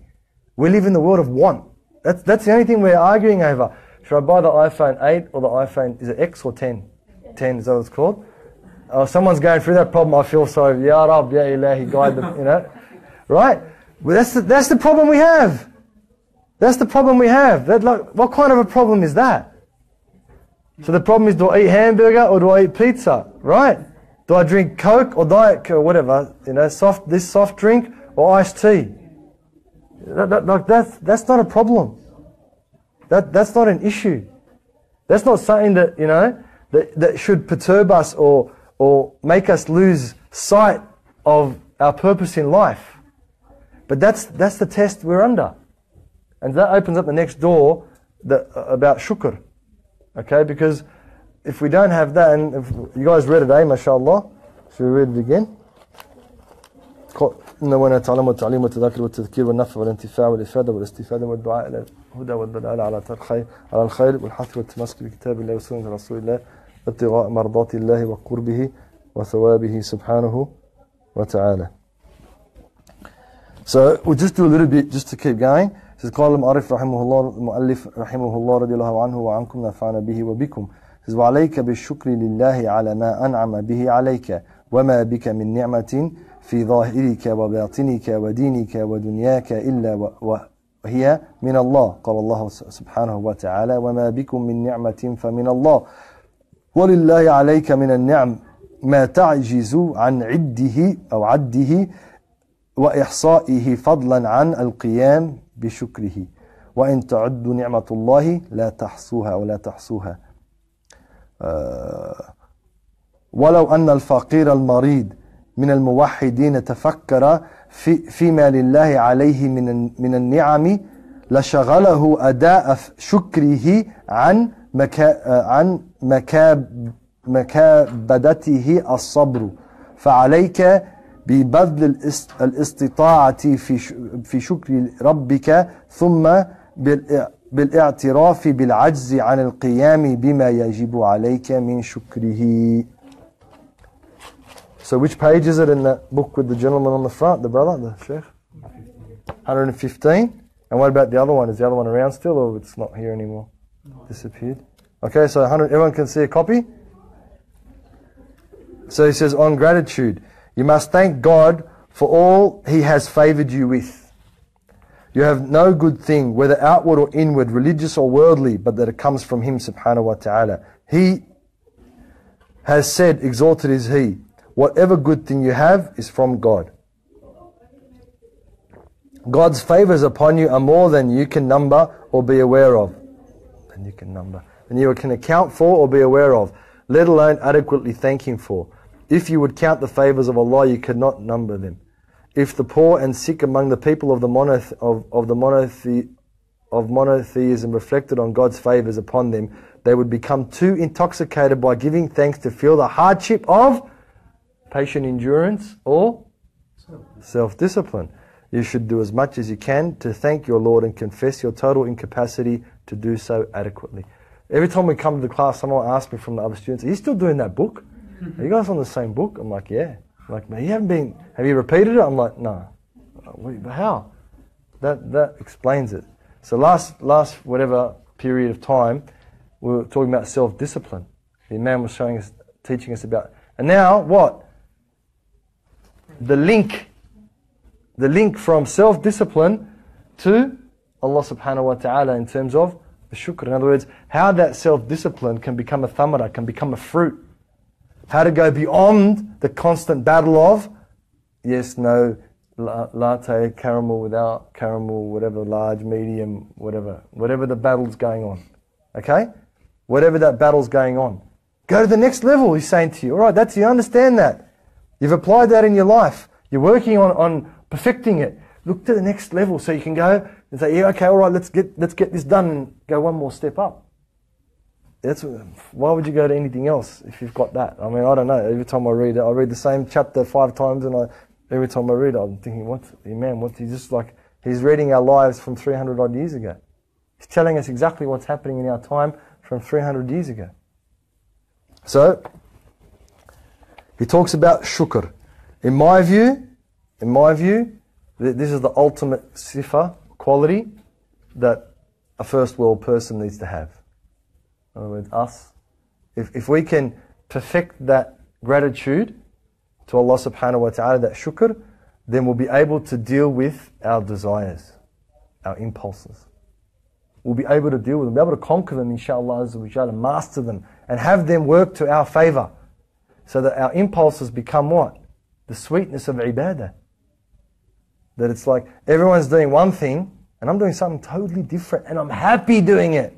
We live in the world of want. That's the only thing we're arguing over. Should I buy the iPhone 8 or the iPhone, is it X or 10? 10, is that what it's called? Oh, someone's going through that problem, I feel sorry. Ya Rab, Ya Ilahi, guide them, Right? Well, that's the problem we have. That's the problem we have. What kind of a problem is that? So the problem is, do I eat hamburger or do I eat pizza? Right? Do I drink Coke or Diet Coke or whatever? This soft drink or iced tea? That's not a problem. That's not an issue. That's not something that that should perturb us or make us lose sight of our purpose in life. But that's the test we're under, and that opens up the next door about shukr. Okay, because if we don't have that, and if you guys read it, mashallah, should we read it again? إنه نتعلم والتعليم والتذكر والتذكير والنفع والانتفاع والإفادة والاستفادة والدعاء إلى الهدى والدلالة على الخير والحث والتمسك بكتاب الله وسنة رسول الله ابتغاء مرضات الله وقربه وثوابه سبحانه وتعالى. So we'll just do a little bit just to keep going. It says قال المؤرخ رحمه الله المؤلف رحمه الله رضي الله عنه وعنكم نفعنا به وبكم. It says وعليك بالشكر لله على ما أنعم به عليك وما بك من نعمة في ظاهرك وباطنك ودينك ودنياك إلا وهي من الله. قال الله سبحانه وتعالى وما بكم من نعمة فمن الله ولله عليك من النعم ما تعجز عن عده وإحصائه فضلا عن القيام بشكره وإن تعدوا نعمة الله لا تحصوها ولو أن الفقير المريض من الموحدين تفكر فيما لله عليه من النعم لشغله أداء شكره عن مكابدته الصبر فعليك ببذل الاستطاعة في شكر ربك ثم بالاعتراف بالعجز عن القيام بما يجب عليك من شكره. So which page is it in that book with the gentleman on the front, the brother, the sheikh? 115. And what about the other one? Is the other one around still, or it's not here anymore? Disappeared. Okay, so 100. Everyone can see a copy. So he says, on gratitude, you must thank God for all He has favoured you with. You have no good thing, whether outward or inward, religious or worldly, but that it comes from Him subhanahu wa ta'ala. He has said, exalted is He. Whatever good thing you have is from God. God's favours upon you are more than you can number or be aware of. Than you can account for or be aware of, let alone adequately thank Him for. If you would count the favours of Allah, you could not number them. If the poor and sick among the people of monotheism reflected on God's favours upon them, they would become too intoxicated by giving thanks to feel the hardship of patient endurance or self-discipline. You should do as much as you can to thank your Lord and confess your total incapacity to do so adequately. Every time we come to the class, someone asks me from the other students, are you still doing that book? Are you guys on the same book? I'm like, yeah. I'm like, man, have you repeated it? I'm like, no. But how? That explains it. So last whatever period of time, we were talking about self-discipline. The Imam was teaching us about, and now what? The link from self-discipline to Allah subhanahu wa ta'ala in terms of the shukr. In other words, how that self-discipline can become a thamara, can become a fruit. How to go beyond the constant battle of yes, no, latte, caramel, without caramel, whatever, large, medium, whatever the battle's going on. Okay? Whatever that battle's going on. Go to the next level, he's saying to you. All right, you understand that. You've applied that in your life. You're working on perfecting it. Look to the next level so you can go and say, yeah, okay, all right, let's get this done and go one more step up. Why would you go to anything else if you've got that? I mean, I don't know. Every time I read it, I read the same chapter 5 times, and every time I read it, I'm thinking, he's reading our lives from 300 odd years ago. He's telling us exactly what's happening in our time from 300 years ago. So, he talks about shukr. In my view, this is the ultimate sifa, quality, that a first world person needs to have. In other words, us. If we can perfect that gratitude to Allah subhanahu wa ta'ala, that shukr, then we'll be able to deal with our desires, our impulses. We'll be able to deal with them, be able to conquer them, inshallah, and master them, and have them work to our favour. So that our impulses become what? The sweetness of ibadah. That it's like everyone's doing one thing and I'm doing something totally different and I'm happy doing it.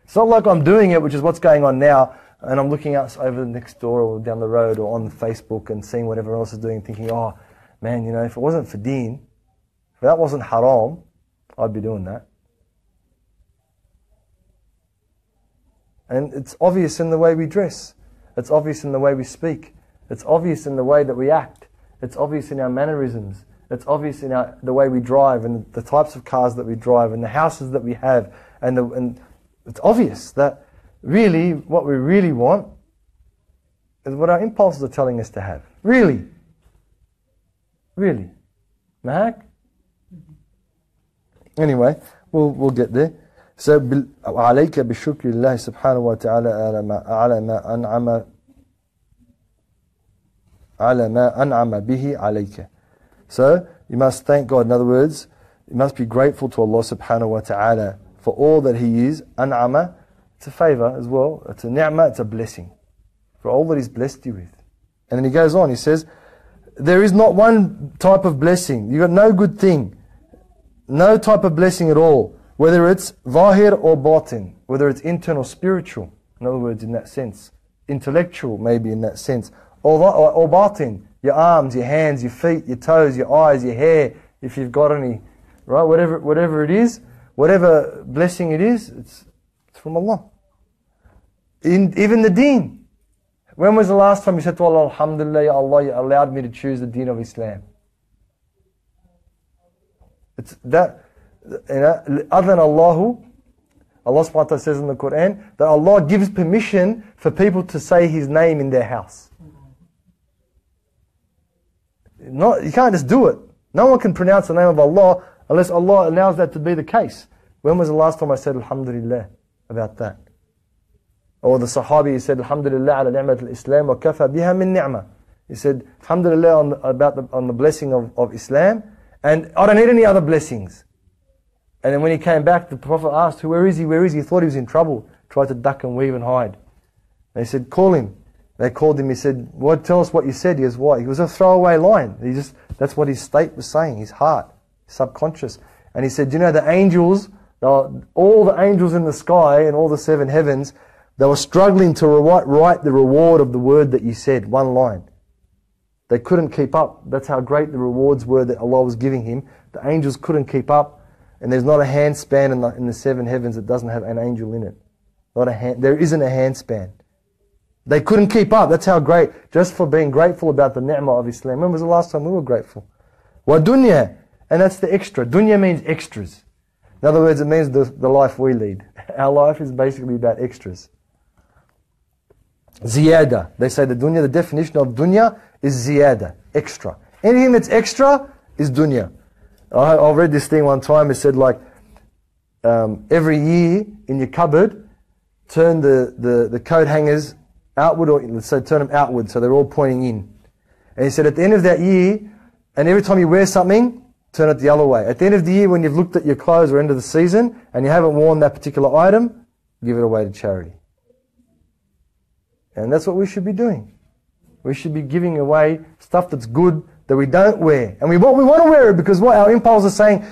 It's not like I'm doing it, which is what's going on now, and I'm looking out over the next door or down the road or on Facebook and seeing what everyone else is doing, thinking, oh man, you know, if it wasn't for deen, if that wasn't haram, I'd be doing that. And it's obvious in the way we dress. It's obvious in the way we speak. It's obvious in the way that we act. It's obvious in our mannerisms. It's obvious in the way we drive and the types of cars that we drive and the houses that we have. And it's obvious that really what we really want is what our impulses are telling us to have. Really. Really. Mahak? Anyway, we'll get there. So, عليك بشكر الله سبحانه وتعالى على ما أنعم به عليك. So, you must thank God. In other words, you must be grateful to Allah subhanahu wa ta'ala for all that He is. An'ama, it's a favor as well. It's a ni'mah, it's a blessing. For all that He's blessed you with. And then He goes on, He says, there is not one type of blessing. You got no good thing. No type of blessing at all. Whether it's zahir or batin. Whether it's internal, spiritual. In other words, in that sense. Intellectual, maybe in that sense. Or batin. Your arms, your hands, your feet, your toes, your eyes, your hair, if you've got any, right? Whatever it is, whatever blessing it is, it's from Allah. Even the deen. When was the last time you said to Allah, Alhamdulillah, Ya Allah, you allowed me to choose the deen of Islam? It's that, you know, other than Allah subhanahu wa ta'ala says in the Quran, that Allah gives permission for people to say His name in their house. You can't just do it. No one can pronounce the name of Allah unless Allah allows that to be the case. When was the last time I said Alhamdulillah about that? Or the Sahabi said Alhamdulillah ala ni'mat al-Islam wa kafa biha min ni'mah. He said Alhamdulillah on the blessing of Islam, and I don't need any other blessings. And then when he came back, the Prophet asked, where is he? Where is he? He thought he was in trouble. Tried to duck and weave and hide. They said, call him. They called him, he said, "What? Tell us what you said." He goes, "What?" It was a throwaway line. That's what his state was saying, his heart, his subconscious. And he said, you know, the angels, all the angels in the sky and all the seven heavens, they were struggling to write the reward of the word that you said, one line. They couldn't keep up. That's how great the rewards were that Allah was giving him. The angels couldn't keep up. And there's not a hand span in the seven heavens that doesn't have an angel in it. There isn't a hand span. They couldn't keep up. That's how great. Just for being grateful about the ni'mah of Islam. When was the last time we were grateful? Wa dunya. And that's the extra. Dunya means extras. In other words, it means the life we lead. Our life is basically about extras. Ziyada. They say the dunya, the definition of dunya is ziyada. Extra. Anything that's extra is dunya. I read this thing one time. It said like, every year in your cupboard, turn the coat hangers outward, or let's say turn them outward so they're all pointing in. And he said at the end of that year, and every time you wear something, turn it the other way. At the end of the year, when you've looked at your clothes or end of the season and you haven't worn that particular item, give it away to charity. And that's what we should be doing. We should be giving away stuff that's good that we don't wear. And we want to wear it because what? Our impulse is saying,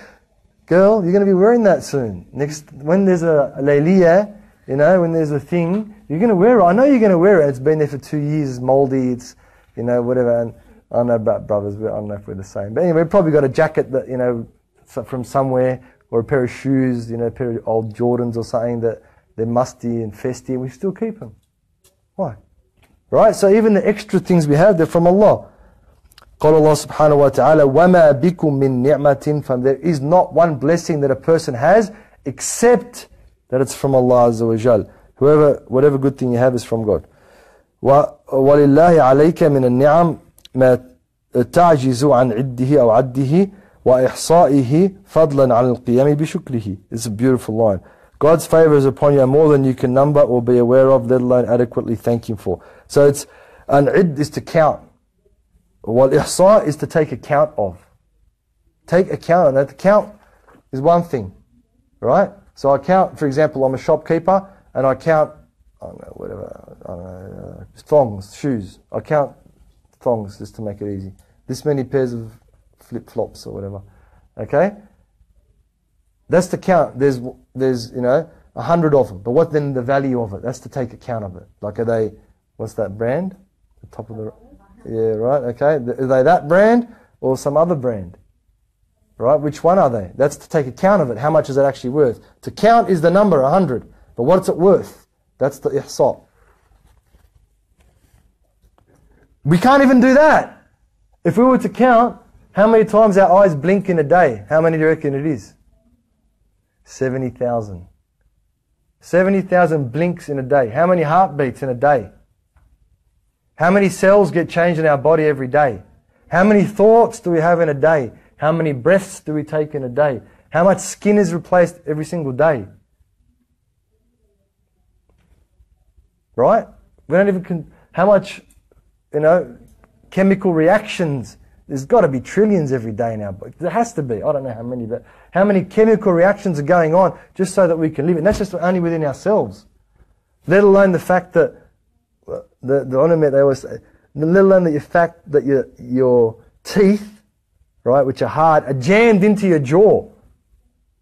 girl, you're going to be wearing that soon. When there's a layliya, you know, when there's a thing, you're going to wear it. I know you're going to wear it. It's been there for 2 years, it's moldy, it's, you know, whatever. And I don't know about brothers, but I don't know if we're the same. But anyway, we've probably got a jacket that, you know, from somewhere, or a pair of shoes, you know, a pair of old Jordans or something that they're musty and festy, and we still keep them. Why? Right? So even the extra things we have, they're from Allah. قال الله سبحانه وتعالى وَمَا بِكُم مِّن نِعْمَةٍ. There is not one blessing that a person has except that it's from Allah Azza wa Jal. Whatever good thing you have is from God. وَلِلَّهِ عَلَيْكَ مِنَ النِّعَمِ مَا تَعْجِزُ عَنْ عِدِّهِ أَوْ عَدِّهِ وَإِحْصَائِهِ فَضْلًا عَلَى الْقِيَامِ بِشُكْرِهِ. It's a beautiful line. God's favor is upon you more than you can number or be aware of, let alone adequately thank Him for. So it's, an id is to count. Wal ihsa is to take account of. Take account of that. The count is one thing, right? So I count, for example, I'm a shopkeeper, and I count don't know, whatever, I don't know, thongs, shoes. I count thongs just to make it easy. This many pairs of flip-flops or whatever. Okay? That's the count. There's 100 of them. But what then the value of it? That's to take account of it. Like, are they, what's that brand? The top of the, yeah, right, okay. Are they that brand or some other brand? Right, which one are they? That's to take account of it. How much is it actually worth? To count is the number, 100. But what's it worth? That's the ihsa. We can't even do that. If we were to count how many times our eyes blink in a day, how many do you reckon it is? 70,000. 70,000 blinks in a day. How many heartbeats in a day? How many cells get changed in our body every day? How many thoughts do we have in a day? How many breaths do we take in a day? How much skin is replaced every single day? Right? We don't even, how much, chemical reactions. There's got to be trillions every day in our body. There has to be. I don't know how many, but how many chemical reactions are going on just so that we can live. And that's just only within ourselves. Let alone the fact that, the ulama, they always say, let alone the fact that your teeth, right, which are hard, are jammed into your jaw.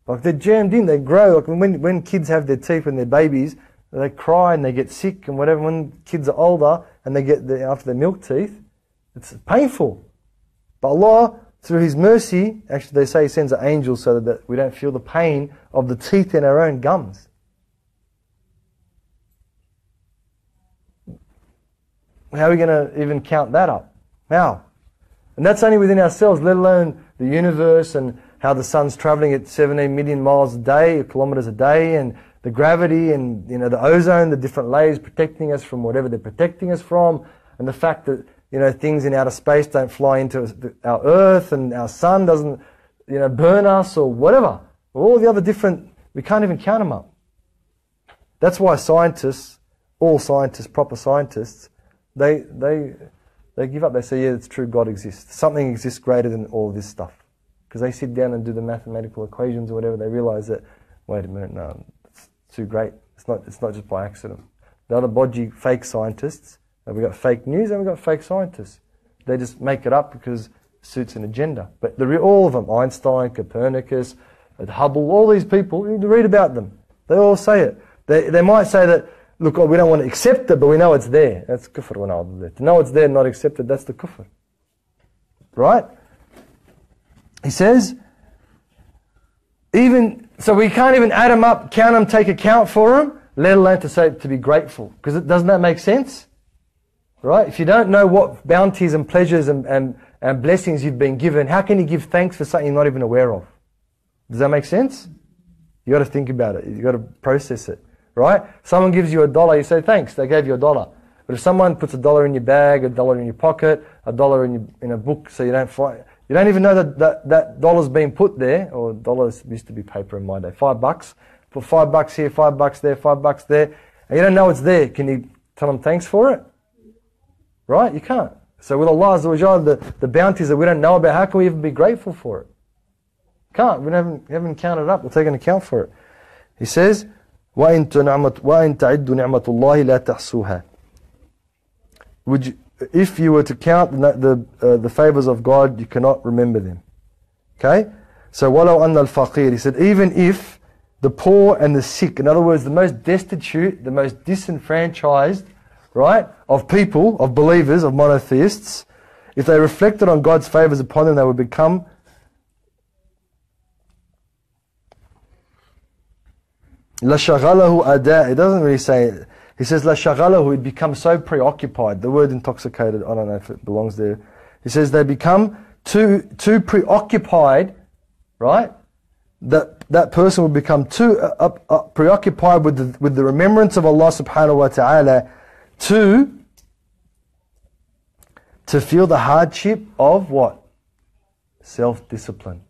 Like they're jammed in, they grow. Like when kids have their teeth when they're babies, they cry and they get sick and whatever. When kids are older and they get after their milk teeth, it's painful. But Allah, through His mercy, actually they say He sends an angel so that we don't feel the pain of the teeth in our own gums. How are we going to even count that up? How? And that's only within ourselves, let alone the universe and how the sun's travelling at 17 million miles a day, kilometres a day, and the gravity and the ozone, the different layers protecting us from whatever they're protecting us from, and the fact that things in outer space don't fly into our Earth and our sun doesn't burn us or whatever. All the other different, we can't even count them up. That's why scientists, all scientists, proper scientists, they give up. They say, yeah, it's true, God exists. Something exists greater than all this stuff. Because they sit down and do the mathematical equations or whatever, they realise that, wait a minute, no, it's too great. It's not just by accident. The other bodgy fake scientists, we've got fake news and we've got fake scientists. They just make it up because it suits an agenda. But all of them, Einstein, Copernicus, Hubble, all these people, you read about them. They all say it. They might say that, look, we don't want to accept it, but we know it's there. That's kufr wa na'udhu billah. To know it's there and not accept it, that's the kufr. Right? He says, so we can't even add them up, count them, take account for them, let alone to be grateful. Because doesn't that make sense? Right? If you don't know what bounties and pleasures and blessings you've been given, how can you give thanks for something you're not even aware of? Does that make sense? You got to think about it. You got to process it. Right? Someone gives you $1, you say thanks, they gave you $1. But if someone puts $1 in your bag, $1 in your pocket, $1 in a book, so you don't even know that dollar's been put there, or dollars used to be paper in my day, $5. Put $5 here, $5 there, $5 there, and you don't know it's there. Can you tell them thanks for it? Right? You can't. So with Allah Azza wa Jalla, the bounties that we don't know about, how can we even be grateful for it? Can't. We haven't counted it up. We're taking account for it. He says, وَإِن تَعِدُّ نِعْمَةُ اللَّهِ لَا تَحْصُوهَا. If you were to count the favors of God, you cannot remember them. Okay? So وَلَوْ أَنَّ الْفَقِيرِ, he said, even if the poor and the sick, in other words, the most destitute, the most disenfranchised, right, of people, of believers, of monotheists, if they reflected on God's favors upon them, they would become لَشَغَلَهُ أَدَاء. It doesn't really say it. He says لَشَغَلَهُ, he'd become so preoccupied. The word intoxicated, I don't know if it belongs there. He says they become too preoccupied, right? That person would become too preoccupied with the remembrance of Allah subhanahu wa ta'ala to feel the hardship of what? Self-discipline.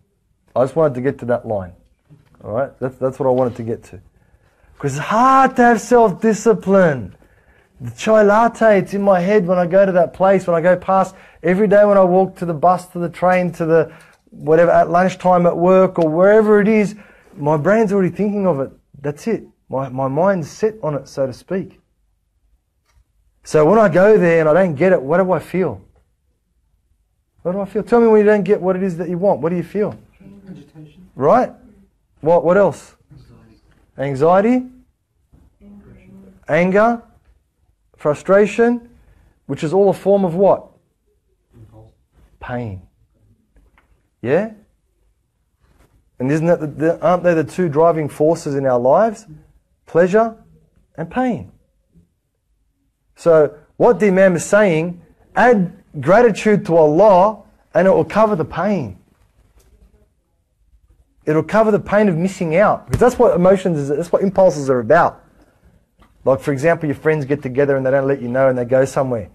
I just wanted to get to that line. Alright? That's what I wanted to get to. Because it's hard to have self-discipline. The chai latte, it's in my head when I go to that place, when I go past, every day when I walk to the bus, to the train, to the whatever, at lunchtime at work or wherever it is, my brain's already thinking of it. That's it. My mind's set on it, so to speak. So when I go there and I don't get it, what do I feel? What do I feel? Tell me when you don't get what it is that you want. What do you feel? Agitation. Right? What else? Anxiety? Anger? Frustration? Which is all a form of what? Pain. Yeah? And isn't that aren't they the two driving forces in our lives? Pleasure and pain. So what the Imam is saying, add gratitude to Allah and it will cover the pain. It will cover the pain of missing out. Because that's what emotions is, that's what impulses are about. Like for example, your friends get together and they don't let you know and they go somewhere.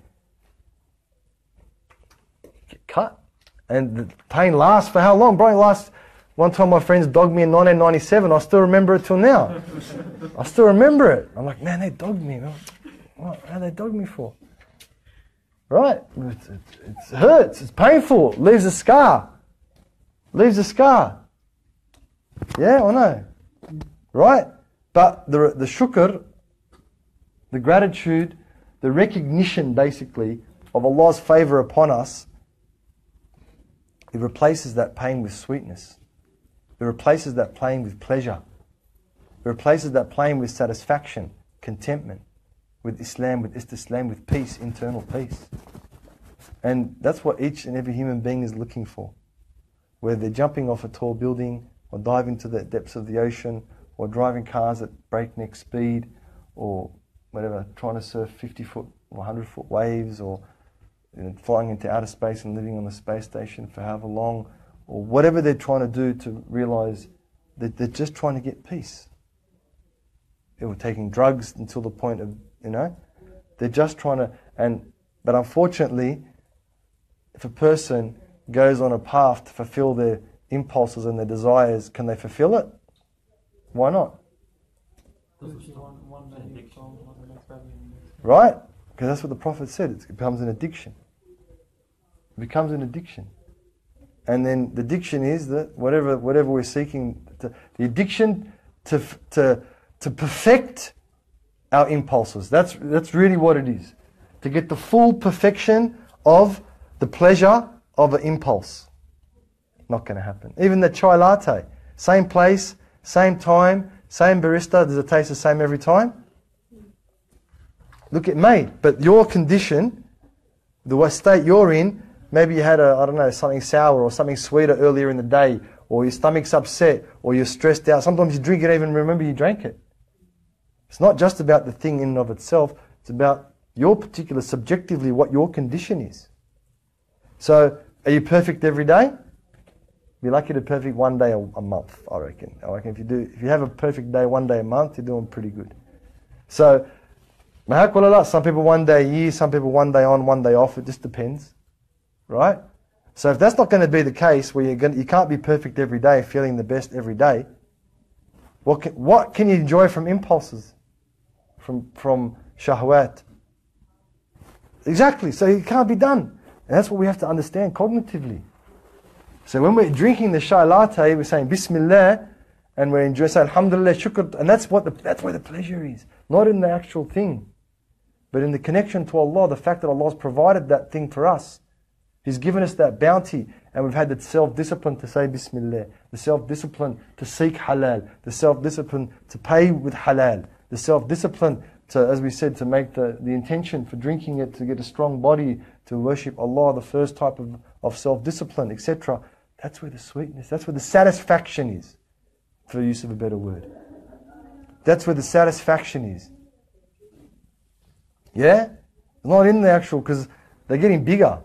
Get cut. And the pain lasts for how long? Bro, it lasts. One time my friends dogged me in 1997. I still remember it till now. I still remember it. I'm like, man, they dogged me. What? How they dogged me for? Right? It hurts. It's painful. It leaves a scar. Leaves a scar. Yeah, I know. Right? But the shukr, the gratitude, the recognition basically of Allah's favour upon us, it replaces that pain with sweetness. It replaces that pain with pleasure. It replaces that pain with satisfaction, contentment, with Islam, with istislam, with peace, internal peace. And that's what each and every human being is looking for. Whether they're jumping off a tall building, or diving to the depths of the ocean, or driving cars at breakneck speed, or whatever, trying to surf 50-foot or 100-foot waves, or flying into outer space and living on the space station for however long, or whatever they're trying to do to realize that they're just trying to get peace. They were taking drugs until the point of, they're just trying to, but unfortunately, if a person goes on a path to fulfill their impulses and their desires, can they fulfill it? Why not? Right? Because that's what the Prophet said. It becomes an addiction. It becomes an addiction. And then the addiction is that whatever we're seeking, the addiction to perfect our impulses. That's really what it is. To get the full perfection of the pleasure of an impulse. Not going to happen. Even the chai latte, same place, same time, same barista. Does it taste the same every time? Look at me. But your condition, the state you're in, maybe you had something sour or something sweeter earlier in the day, or your stomach's upset, or you're stressed out. Sometimes you drink it, even remember you drank it. It's not just about the thing in and of itself. It's about your particular, subjectively, what your condition is. So, are you perfect every day? Be lucky to perfect one day a month, I reckon. If you have a perfect day one day a month, you're doing pretty good. So, some people one day a year, some people one day on, one day off. It just depends, right? So if that's not going to be the case, where you can't be perfect every day, feeling the best every day, what can you enjoy from impulses, from shahwat? Exactly. So it can't be done, and that's what we have to understand cognitively. So when we're drinking the chai latte, we're saying Bismillah, and we're enjoying, saying Alhamdulillah, Shukr, and that's where the pleasure is, not in the actual thing, but in the connection to Allah, the fact that Allah's provided that thing for us. He's given us that bounty, and we've had the self-discipline to say Bismillah, the self-discipline to seek halal, the self-discipline to pay with halal, the self-discipline to, as we said, to make the intention for drinking it, to get a strong body, to worship Allah, the first type of self-discipline, etc. That's where the sweetness, that's where the satisfaction is, for the use of a better word. That's where the satisfaction is. Yeah? It's not in the actual, because they're getting bigger.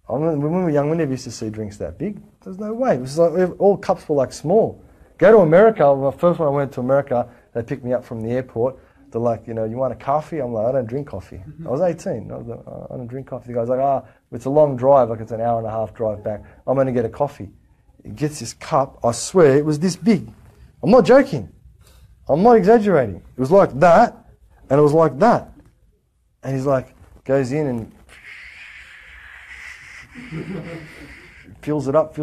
When we were young, we never used to see drinks that big. There's no way. It was like all cups were like small. Go to America. The first one I went to America, they picked me up from the airport. They're like, you want a coffee? I'm like, I don't drink coffee. I was 18. I don't drink coffee. The guy's like, it's a long drive. Like it's an hour and a half drive back. I'm going to get a coffee. He gets this cup. I swear it was this big. I'm not joking. I'm not exaggerating. It was like that, and it was like that. And he's like, goes in and fills it up.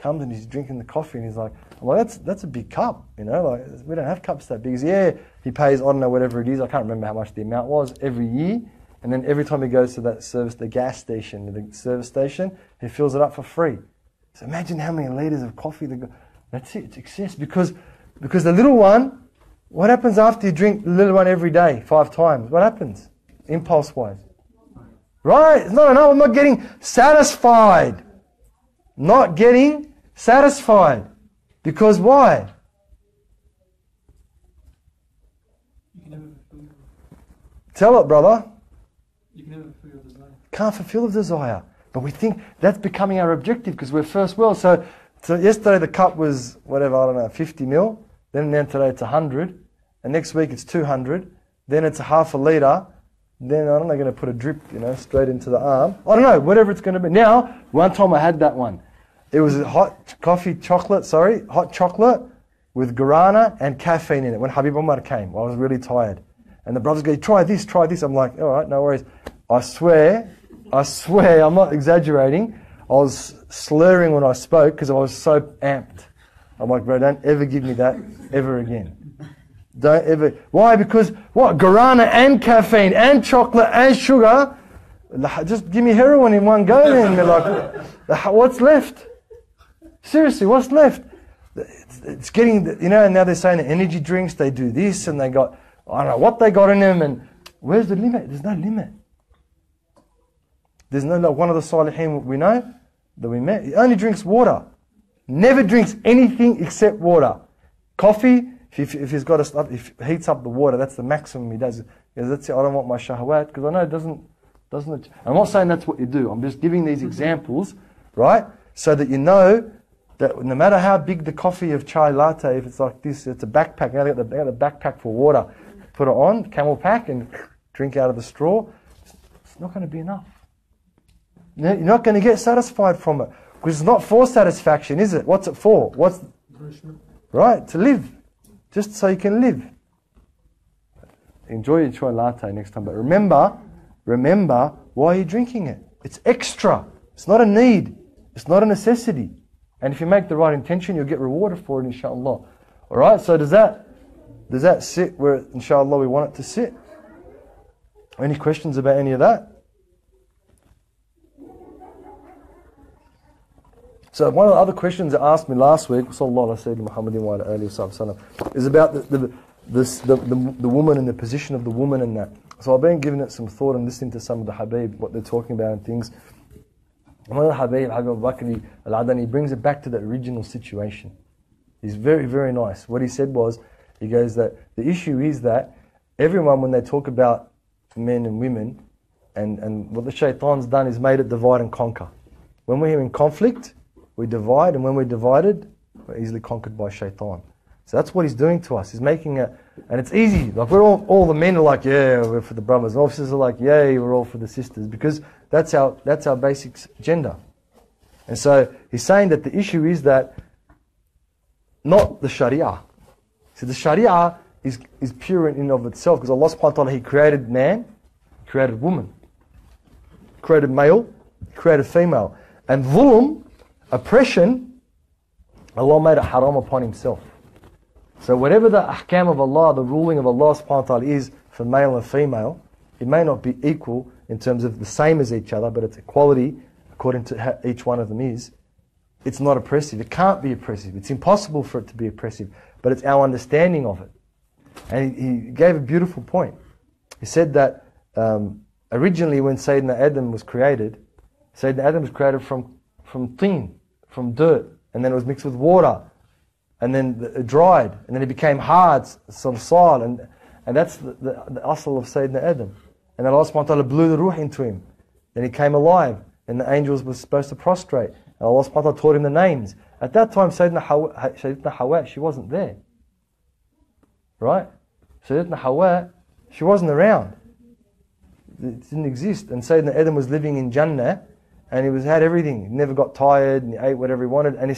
comes and he's drinking the coffee and he's like, I'm like, that's a big cup, you know, like we don't have cups that big. He says, yeah, he pays, I don't know, whatever it is, I can't remember how much the amount was, every year. And then every time he goes to that service, the gas station, the service station, he fills it up for free. So imagine how many litres of coffee they got. That's it, it's excess. Because the little one, what happens after you drink the little one every day, 5 times? What happens? Impulse-wise. Right? No, I'm not getting satisfied. Not getting satisfied. Because why? You can never fulfill Tell it, brother. You can never fulfill your desire. Can't fulfill the desire. But we think that's becoming our objective because we're first world. So yesterday the cup was, whatever, I don't know, 50 mil. Then today it's 100. And next week it's 200. Then it's a half a litre. Then, I don't know, going to put a drip, you know, straight into the arm. I don't know, whatever it's going to be. Now, one time I had that one. It was a hot chocolate with guarana and caffeine in it when Habib Umar came. I was really tired. And the brothers go, try this. I'm like, all right, no worries. I swear, I'm not exaggerating. I was slurring when I spoke because I was so amped. I'm like, bro, don't ever give me that ever again. Don't ever. Why? Because what? Guarana and caffeine and chocolate and sugar. Just give me heroin in one go then. Like, what's left? Seriously, what's left? It's getting, you know, and now they're saying the energy drinks, they do this and they got, I don't know what they got in them, and where's the limit? There's no limit. There's no, like one of the Salihin we know, that we met, he only drinks water. Never drinks anything except water. Coffee, if he's got if he heats up the water, that's the maximum he does. He goes, that's it, I don't want my shahwat, because I know it doesn't, I'm not saying that's what you do, I'm just giving these examples, right? So that you know that no matter how big the coffee of chai latte, if it's like this, it's a backpack. Now they got the backpack for water. Put it on, camel pack, and drink out of the straw. It's not going to be enough. You're not going to get satisfied from it. Because it's not for satisfaction, is it? What's it for? Right, to live. Just so you can live. Enjoy your chai latte next time. But remember, why are you drinking it? It's extra. It's not a need. It's not a necessity. And if you make the right intention, you'll get rewarded for it, inshallah. Alright, so does that sit where, inshallah, we want it to sit? Any questions about any of that? So one of the other questions that asked me last week, sallallahu alaihi wasallam, is about the woman and the position of the woman and that. So I've been giving it some thought and listening to some of the Habib, what they're talking about and things. And one of the Habib Bakr al-Adani, brings it back to the original situation. He's very, very nice. What he said was, he goes that the issue is that everyone, when they talk about men and women, and what the shaitan's done is made it divide and conquer. When we're in conflict, we divide, and when we're divided, we're easily conquered by shaitan. So that's what he's doing to us. He's making it, and it's easy. Like we're all the men are like, yeah, we're for the brothers. And officers are like, yeah, we're all for the sisters, because that's our basic gender. And so he's saying that the issue is that not the Sharia. So the Sharia is pure in and of itself, because Allah subhanahu wa ta'ala, He created man, created woman, created male, created female. And dhulm, oppression, Allah made it haram upon Himself. So whatever the ahkam of Allah, the ruling of Allah subhanahu wa ta'ala is for male and female, it may not be equal in terms of the same as each other, but it's equality according to how each one of them is. It's not oppressive. It can't be oppressive. It's impossible for it to be oppressive, but it's our understanding of it. And he gave a beautiful point. He said that originally when Sayyidina Adam was created, Sayyidina Adam was created from teen, from dirt, and then it was mixed with water, and then it dried, and then it became hard, salsal, and that's the asl of Sayyidina Adam. And then Allah subhanahu wa ta'ala blew the ruh into him. Then he came alive, and the angels were supposed to prostrate. And Allah subhanahu wa ta'ala taught him the names. At that time, Sayyidina Hawa, she wasn't there. Right? Sayyidina Hawa, she wasn't around. It didn't exist. And Sayyidina Adam was living in Jannah, and he had everything. He never got tired, and he ate whatever he wanted, and he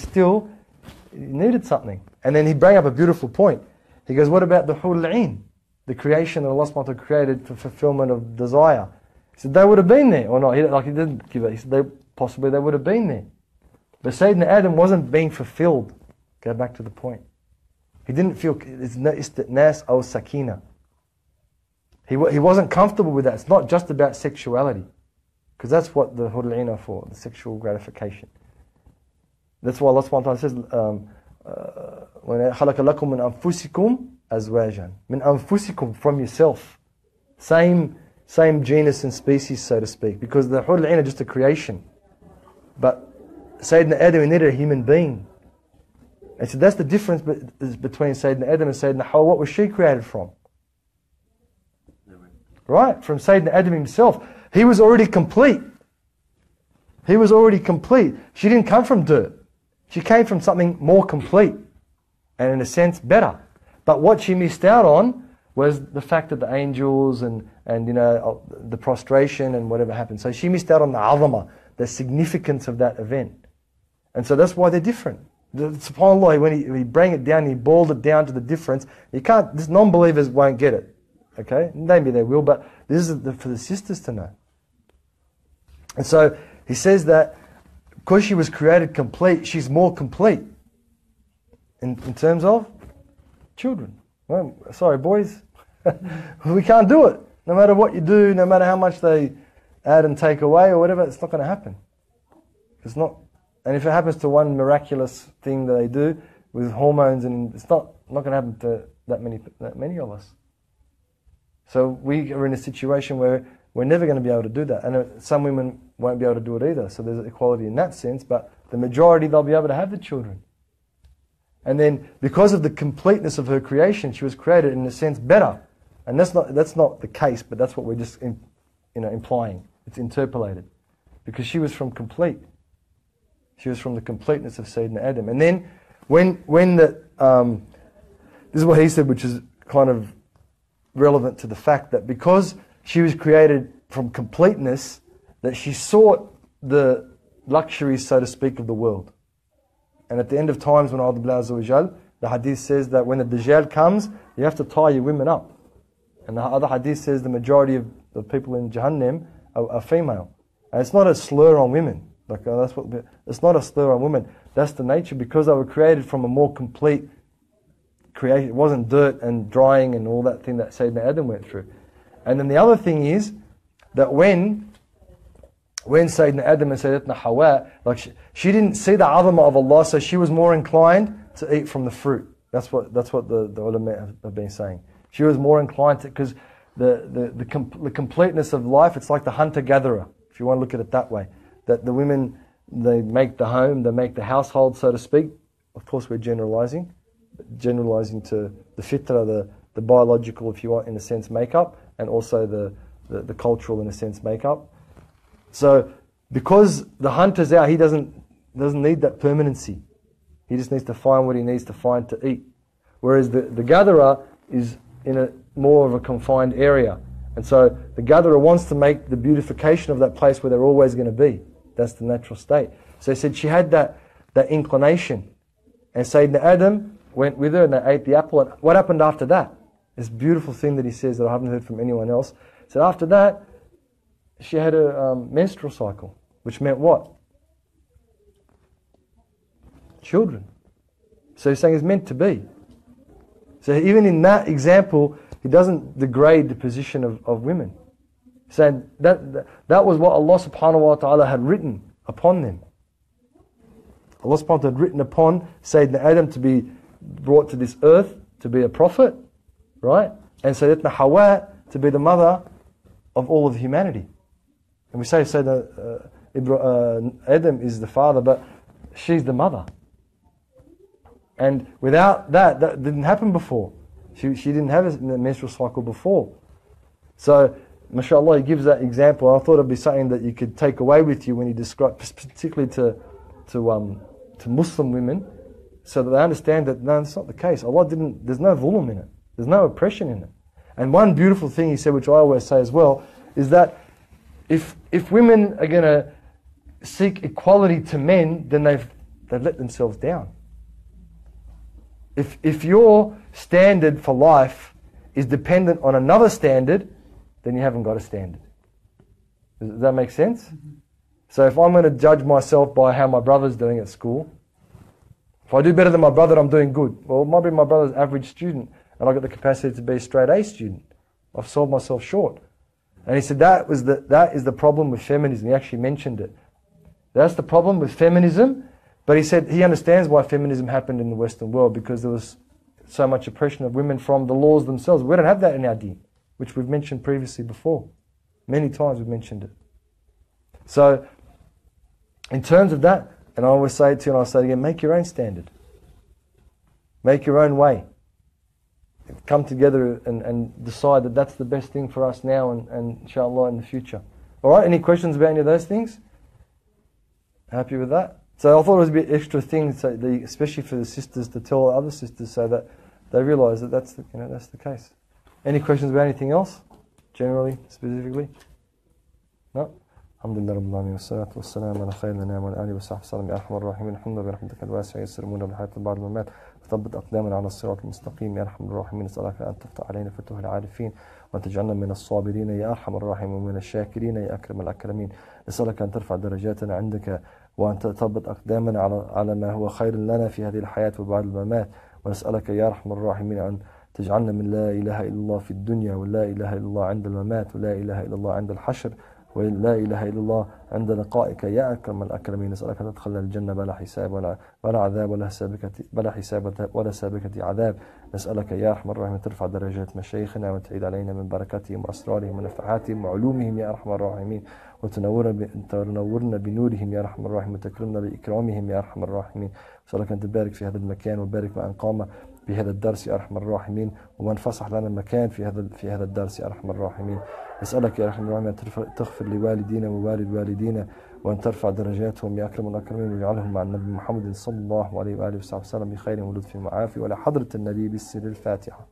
needed something. And then he brought up a beautiful point. He goes, what about the Hul Ain, the creation that Allah subhanahu wa ta'ala created for fulfillment of desire? He said, they would have been there, or not. He didn't give it. He said, possibly they would have been there. But Sayyidina Adam wasn't being fulfilled. Go back to the point. He didn't feel, it's nas aw sakina. He wasn't comfortable with that. It's not just about sexuality. Because that's what the hurul 'ain are for, the sexual gratification. That's why Allah subhanahu wa ta'ala says, وَخَلَقَ لَكُم مِّنْ أَنفُسِكُمْ أَزْوَاجًا. مِّنْ أَنفُسِكُمْ, from yourself. Same genus and species, so to speak. Because the hurul 'ain are just a creation. But Sayyidina Adam, he needed a human being. And so that's the difference between Sayyidina Adam and Sayyidina Hawa. What was she created from? Right? From Sayyidina Adam himself. He was already complete. He was already complete. She didn't come from dirt. She came from something more complete. And in a sense, better. But what she missed out on was the fact that the angels and the prostration and whatever happened. So she missed out on the azama, the significance of that event. And so that's why they're different. SubhanAllah, when he bring it down, he boiled it down to the difference. These non-believers won't get it. Okay? Maybe they will, but this is for the sisters to know. And so he says that because she was created complete, she's more complete in terms of children. Well, sorry, boys. We can't do it. No matter what you do, no matter how much they add and take away or whatever, it's not going to happen. It's not. And if it happens to one miraculous thing that they do with hormones, and it's not going to happen to that many of us. So we are in a situation where we're never going to be able to do that. And some women won't be able to do it either. So there's equality in that sense, but the majority, they'll be able to have the children. And then because of the completeness of her creation, she was created in a sense better. And that's not the case, but that's what we're just implying. It's interpolated. Because she was from complete. She was from the completeness of Sayyidina Adam. And then when this is what he said, which is kind of relevant to the fact that because she was created from completeness, that she sought the luxuries, so to speak, of the world. And at the end of times, when Allah Azza wa Jal, the hadith says that when the Dajjal comes, you have to tie your women up. And the other hadith says the majority of the people in Jahannam are female. And it's not a slur on women. It's not a slur on women. That's the nature, because they were created from a more complete creation. It wasn't dirt and drying and all that thing that Sayyidina Adam went through. And then the other thing is that when Sayyidina Adam and Sayyidatna Hawa, she didn't see the azamah of Allah, so she was more inclined to eat from the fruit. That's what the ulama have been saying. She was more inclined to, because the completeness of life, it's like the hunter-gatherer, if you want to look at it that way. That the women, they make the home, they make the household, so to speak. Of course, we're generalizing to the fitra, the biological, if you want, in a sense, makeup, and also the cultural, in a sense, makeup. So, because the hunter's out, he doesn't need that permanency. He just needs to find what he needs to find to eat. Whereas the gatherer is in a more of a confined area. And so the gatherer wants to make the beautification of that place where they're always going to be. That's the natural state. So he said she had that inclination. And Sayyidina Adam went with her and they ate the apple. And what happened after that? This beautiful thing that he says that I haven't heard from anyone else. So after that, she had a menstrual cycle, which meant what? Children. So he's saying it's meant to be. So even in that example, he doesn't degrade the position of women. Saying that was what Allah subhanahu wa ta'ala had written upon them. Allah subhanahu wa ta'ala had written upon Sayyidina Adam to be brought to this earth, to be a prophet, right? And Sayyidatna Hawa to be the mother of all of humanity. And we say Sayyidina Adam is the father, but she's the mother. And without that didn't happen before. She didn't have a menstrual cycle before. So, mashallah, he gives that example. I thought it'd be something that you could take away with you when you describe, particularly to Muslim women, so that they understand that no, that's not the case. There's no dhulm in it. There's no oppression in it. And one beautiful thing he said, which I always say as well, is that if women are going to seek equality to men, then they've let themselves down. If your standard for life is dependent on another standard, then you haven't got a standard. Does that make sense? So if I'm going to judge myself by how my brother's doing at school, if I do better than my brother, I'm doing good. Well, maybe my brother's average student, and I've got the capacity to be a straight A student. I've sold myself short. And he said that is the problem with feminism. He actually mentioned it. That's the problem with feminism. But he said he understands why feminism happened in the Western world, because there was so much oppression of women from the laws themselves. We don't have that in our deen, which we've mentioned previously before. Many times we've mentioned it. So, in terms of that, and I always say it to you and I'll say it again, make your own standard. Make your own way. Come together and decide that that's the best thing for us now and inshallah in the future. Alright, any questions about any of those things? Happy with that? So I thought it was a bit extra thing, so especially for the sisters, to tell other sisters so that they realise that that's the case. Any questions about anything else? Generally, specifically? No? الحمد لله رب العالمين والصلاة والسلام على خير الأنام وعلى آله وصحبه وسلم يا أرحم الراحمين الحمد لله برحمتك الواسعة يسر أمورنا بالحياة بعد الممات وثبت أقدامنا على الصراط المستقيم يا أرحم الراحمين نسألك أن تفتح علينا فتوح العارفين وأن تجعلنا من الصابرين يا أرحم الراحمين ومن الشاكرين يا أكرم الأكرمين نسألك أن ترفع درجاتنا عندك وأن تثبت أقدامنا على ما هو خير لنا في هذه الحياة وبعد الممات ونسألك يا أرحم الراحمين أن تجعلنا من لا إله إلا الله في الدنيا ولا إله إلا الله عند الممات ولا إله إلا الله عند الحشر ولا إله إلا الله عند لقائك يا أكرم الأكرمين نسألك أن تدخلنا الجنة بلا حساب ولا عذاب بلا حساب ولا سابقة عذاب نسألك يا أرحم الراحمين ترفع درجات مشايخنا وتعيد علينا من بركاتهم وأسرارهم ونفحاتهم وعلومهم يا أرحم الراحمين وتنورنا بنورهم يا أرحم الراحمين وتكرمنا بإكرامهم يا أرحم الراحمين نسألك أن تبارك في هذا المكان وبارك من قام بهذا الدرس يا أرحم الراحمين ومن فسح لنا المكان في هذا الدرس يا أرحم الراحمين نسألك يا أرحم الراحمين أن تغفر لوالدينا ووالد والدينا وأن ترفع درجاتهم يا أكرم الأكرمين ويجعلهم مع النبي محمد صلى الله عليه وآله وسلم بخير ولطف وعافية وعلى حضرة النبي بالسر الفاتحة.